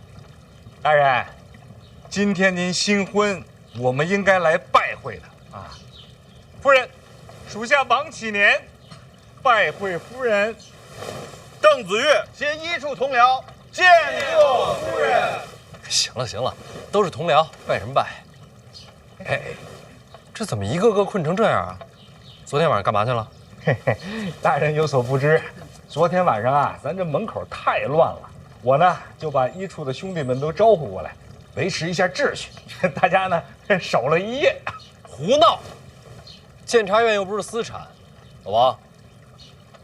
大人，今天您新婚，我们应该来拜会的啊。夫人，属下王启年拜会夫人。邓子越携一处同僚见过夫人。行了，都是同僚，拜什么拜？哎，这怎么一个个困成这样啊？昨天晚上干嘛去了？大人有所不知，昨天晚上啊，咱这门口太乱了，我呢就把一处的兄弟们都招呼过来，维持一下秩序。大家呢守了一夜。胡闹！监察院又不是私产。老王，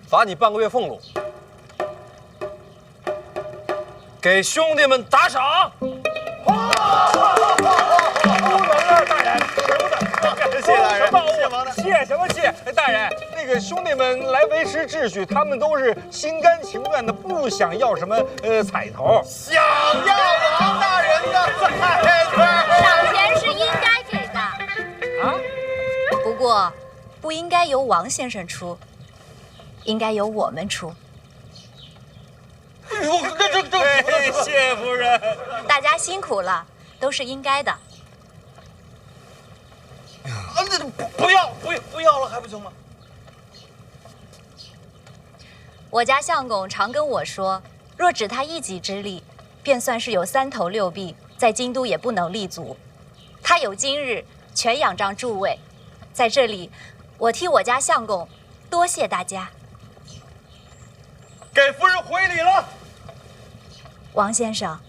罚你半个月俸禄，给兄弟们打赏。不能了，大人，谢大人，谢王的，谢什么谢？大人，那个兄弟们来维持秩序，他们都是心甘情愿的，不想要什么彩头，想要王大人的彩头。赏钱是应该给的啊，不过不应该由王先生出，应该由我们出。谢夫人，大家辛苦了，都是应该的。不要了，还不行吗？我家相公常跟我说，若只他一己之力，便算是有3头6臂，在京都也不能立足。他有今日，全仰仗诸位。在这里，我替我家相公多谢大家。给夫人回礼了。王先生，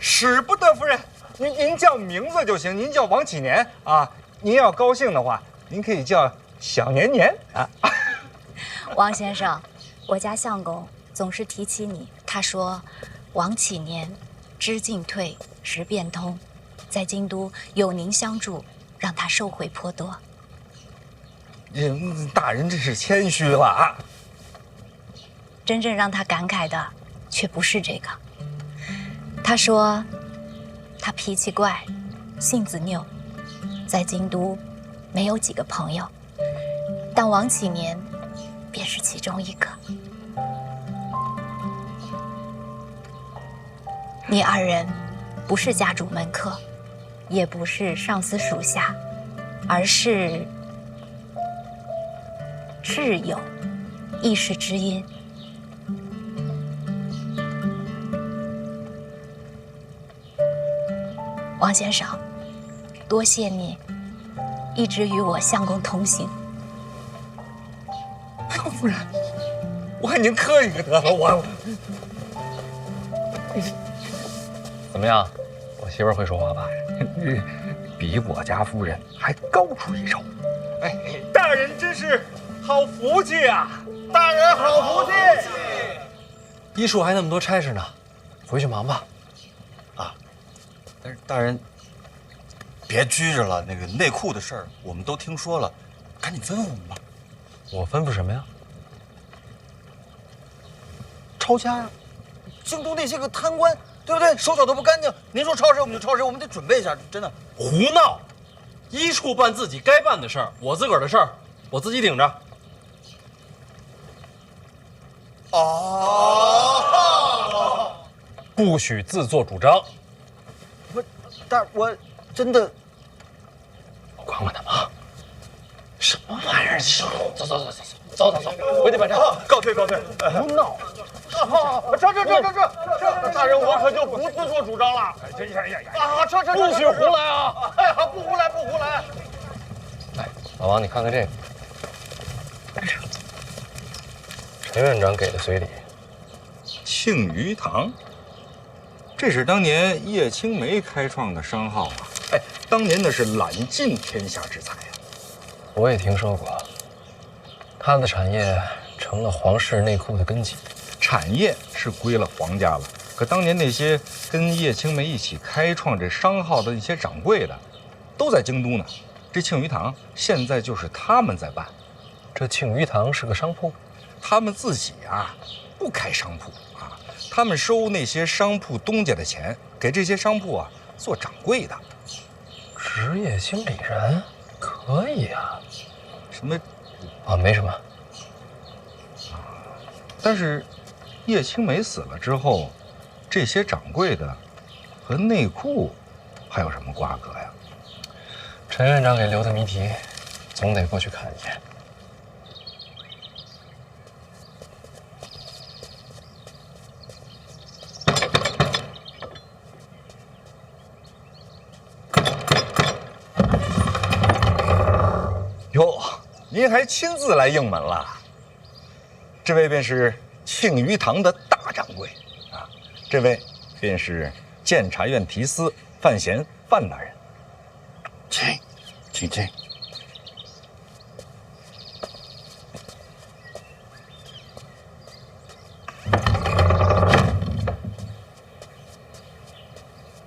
使不得，夫人，您叫名字就行，您叫王启年啊。您要高兴的话，您可以叫小年年啊。王先生，我家相公总是提起你，他说王启年知进退，识变通，在京都有您相助，让他受惠颇多。大人这是谦虚了啊。真正让他感慨的却不是这个。他说他脾气怪，性子拗，在京都没有几个朋友，但王启年便是其中一个。你2人不是家主门客，也不是上司属下，而是挚友，亦是知音。王先生，多谢你一直与我相公同行。夫人，我看您磕一个得了，我怎么样？我媳妇儿会说话吧？比我家夫人还高出一筹。哎，大人真是好福气啊！大人好福气。医术还那么多差事呢，回去忙吧。但是大人，别拘着了，那个内库的事儿我们都听说了，赶紧吩咐我们吧。我吩咐什么呀？抄家呀！京都那些个贪官，对不对？手脚都不干净。您说抄谁我们就抄谁，我们得准备一下，真的。胡闹！医处办自己该办的事儿，我自个儿的事儿我自己顶着。哦，不许自作主张。但我真的，我管管他忙。什么玩意儿？走，回去办账。告退。不闹。撤！大人，我可就不自作主张了。撤！不许胡来啊！哎呀，不胡来。哎，老王，你看看这个，陈院长给的随礼。庆余堂，这是当年叶青梅开创的商号啊！哎，当年那是揽尽天下之财啊！我也听说过，他的产业成了皇室内库的根基。产业是归了皇家了，可当年那些跟叶青梅一起开创这商号的一些掌柜的，都在京都呢。这庆余堂现在就是他们在办。这庆余堂是个商铺，他们自己啊不开商铺啊，他们收那些商铺东家的钱，给这些商铺啊做掌柜的。职业经理人可以啊。什么？没什么。但是叶青梅死了之后，这些掌柜的和内库还有什么瓜葛呀？陈院长给留的谜题，总得过去看一眼。哟，您还亲自来应门了。这位便是庆余堂的大掌柜啊，这位便是监察院提司范闲范大人。请。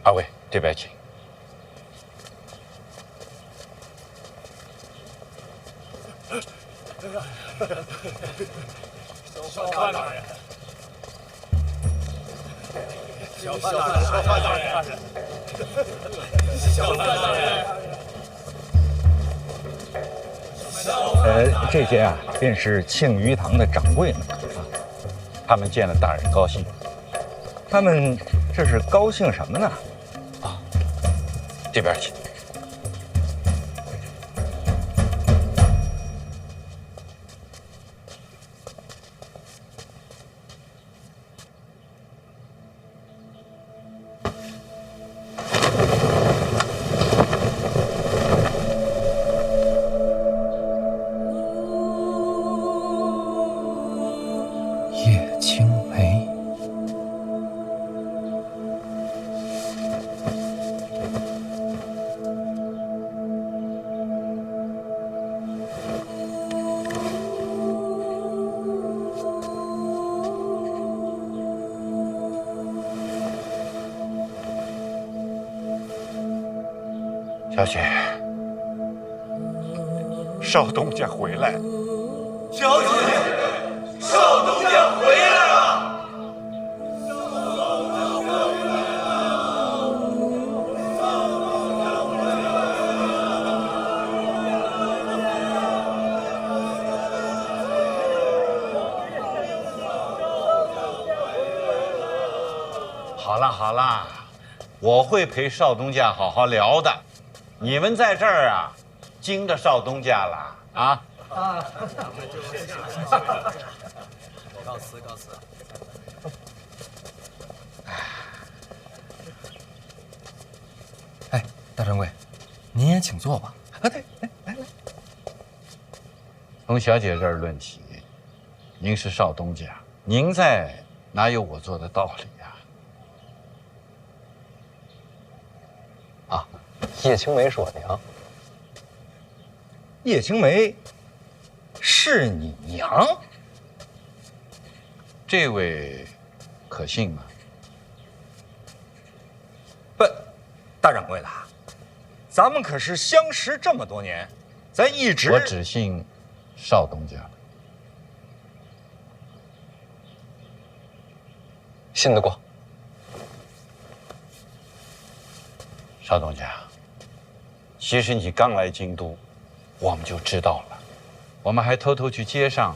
二位这边请。小范大人，小范大人，这些啊，便是庆余堂的掌柜们啊，他们见了大人高兴。他们这是高兴什么呢？啊，这边请。小姐，少东家回来了。小姐，少东家回来了。好了，我会陪少东家好好聊的。你们在这儿啊，惊着少东家了啊！告辞。大掌柜，您也请坐吧。啊，对，来。从小姐这儿论起，您是少东家，您在哪有我做的道理呀？啊，叶青梅是我娘。叶青梅是你娘？这位可信吗？不，大掌柜的，咱们可是相识这么多年，咱一直……我只信少东家了。信得过。少东家，其实你刚来京都，我们就知道了，我们还偷偷去街上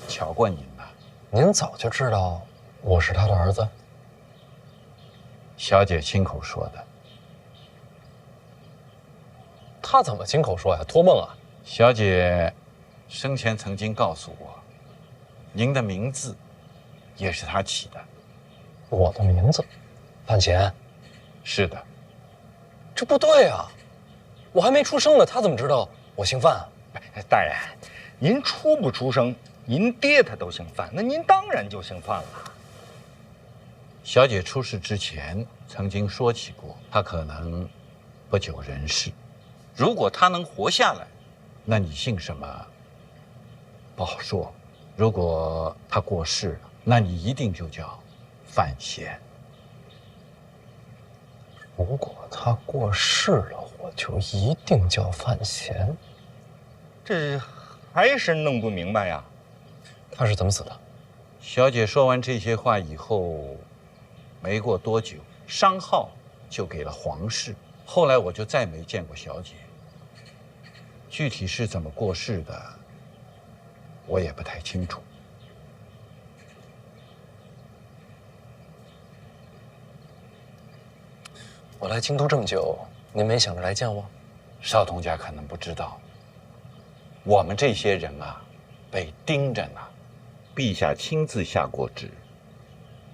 瞧过您呢。您早就知道我是他的儿子？小姐亲口说的。他怎么亲口说呀？托梦啊？小姐生前曾经告诉我，您的名字也是他起的。我的名字，范闲。是的。这不对啊！我还没出生呢，他怎么知道我姓范啊？大人，您出不出生，您爹他都姓范，那您当然就姓范了。小姐出事之前曾经说起过，她可能不久人世。如果她能活下来，那你姓什么不好说。如果她过世了，那你一定就叫范闲。如果他过世了，我就一定叫范闲。这还是弄不明白呀。他是怎么死的？小姐说完这些话以后，没过多久，商号就给了皇室。后来我就再没见过小姐。具体是怎么过世的，我也不太清楚。我来京都这么久，您没想着来见我？少东家可能不知道，我们这些人啊，被盯着呢。陛下亲自下过旨，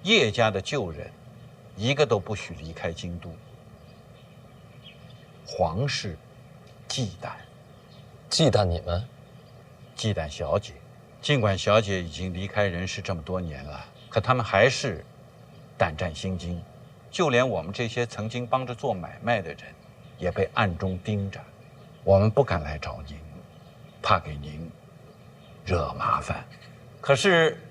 叶家的旧人，一个都不许离开京都。皇室忌惮你们，忌惮小姐。尽管小姐已经离开人世这么多年了，可他们还是胆战心惊。就连我们这些曾经帮着做买卖的人，也被暗中盯着。我们不敢来找您，怕给您惹麻烦。可是，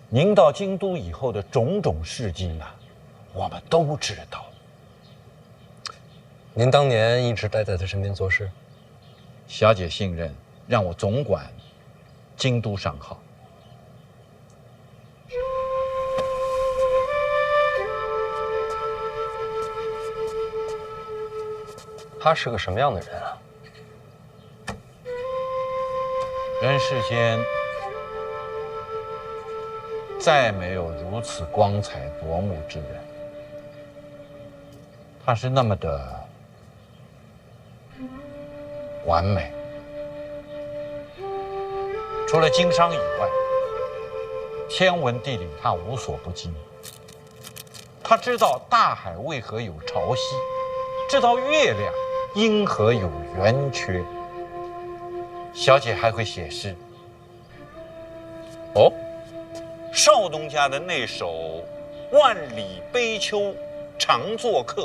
您到京都以后的种种事迹呢，我们都知道。您当年一直待在他身边做事？小姐信任，让我总管京都商号。他是个什么样的人啊？人世间再没有如此光彩夺目之人。他是那么的完美，除了经商以外，天文地理他无所不精。他知道大海为何有潮汐，知道月亮因何有圆缺。小姐还会写诗。哦，少东家的那首《万里悲秋常作客》，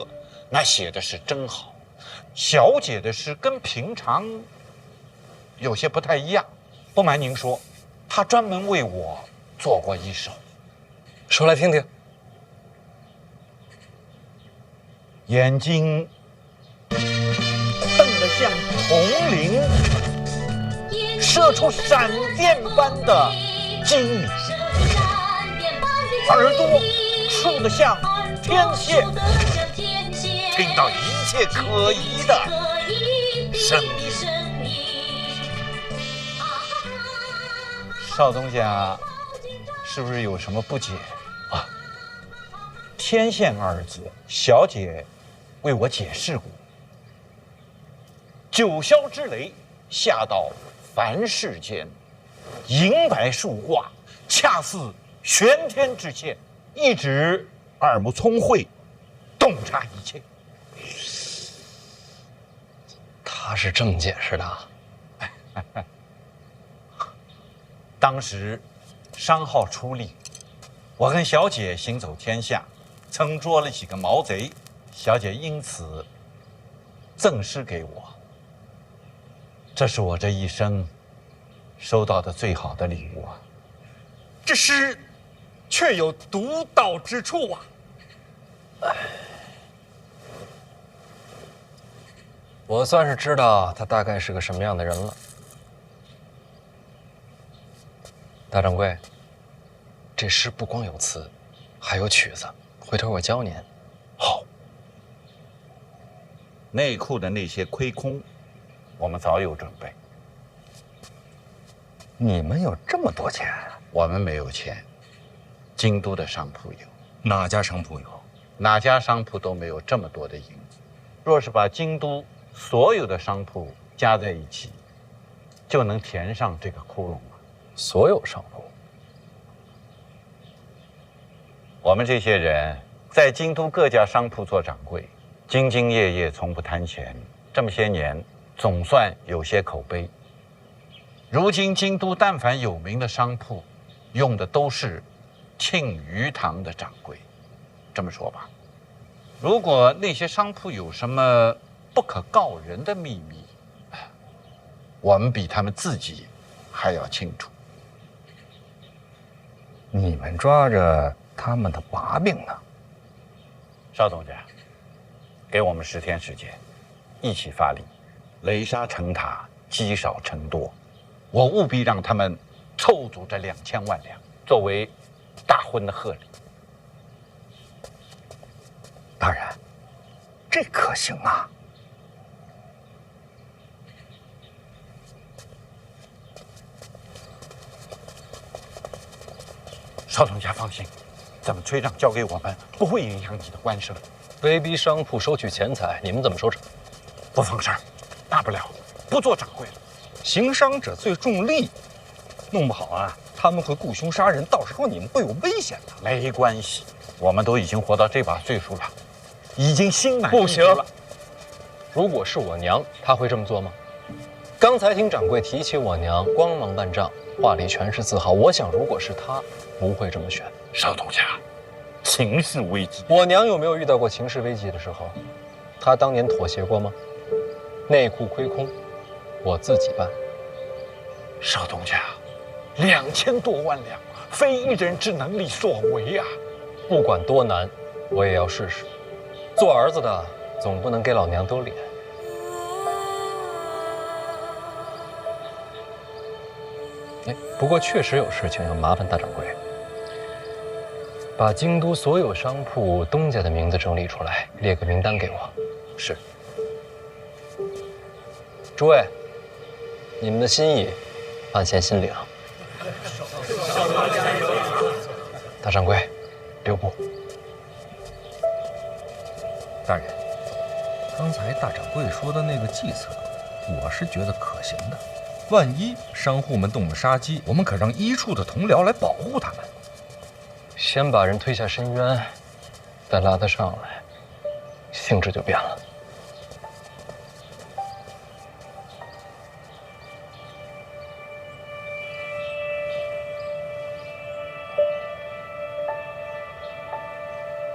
那写的是真好。小姐的诗跟平常有些不太一样。不瞒您说，她专门为我做过一首，说来听听。眼睛瞪得像铜铃，射出闪电般的精明，耳朵竖得像天线，听到一切可疑的声音。少东家是不是有什么不解啊？天线二字，小姐为我解释过。九霄之雷下到凡世间，银白树挂，恰似玄天之线，一指耳目聪慧，洞察一切。他是这么解释的。当时商号出力，我跟小姐行走天下，曾捉了几个毛贼，小姐因此赠诗给我。这是我这一生收到的最好的礼物啊！这诗却有独到之处啊！我算是知道他大概是个什么样的人了。大掌柜，这诗不光有词，还有曲子，回头我教您。好。内库的那些亏空，我们早有准备。你们有这么多钱？我们没有钱，京都的商铺有。哪家商铺有？哪家商铺都没有这么多的银子。若是把京都所有的商铺加在一起，就能填上这个窟窿了。所有商铺？我们这些人在京都各家商铺做掌柜，兢兢业业，从不贪钱。这么些年，总算有些口碑。如今京都但凡有名的商铺，用的都是庆余堂的掌柜。这么说吧，如果那些商铺有什么不可告人的秘密，我们比他们自己还要清楚。你们抓着他们的把柄呢？邵东家，给我们10天时间，一起发力，雷沙成塔，积少成多。我务必让他们凑足这2000万两，作为大婚的贺礼。大人，这可行啊！邵东家放心，咱们催账交给我们，不会影响你的官声。威逼商铺收取钱财，你们怎么收场？不放事儿，大不了不做掌柜了。行商者最重利，弄不好啊，他们会雇凶杀人，到时候你们会有危险的。没关系，我们都已经活到这把岁数了，已经心满意足了。不行，如果是我娘，她会这么做吗？刚才听掌柜提起我娘，光芒万丈，话里全是自豪。我想，如果是她，不会这么选。邵东家，情势危机，我娘有没有遇到过情势危机的时候？她当年妥协过吗？内库亏空，我自己办。邵东家，2000多万两，非一人之能力所为啊！不管多难，我也要试试。做儿子的总不能给老娘丢脸。哎，不过确实有事情要麻烦大掌柜，把京都所有商铺东家的名字整理出来，列个名单给我。是。诸位，你们的心意，范闲心领。大掌柜，留步。大人，刚才大掌柜说的那个计策，我是觉得可行的。万一商户们动了杀机，我们可让一处的同僚来保护他们。先把人推下深渊，再拉他上来，性质就变了。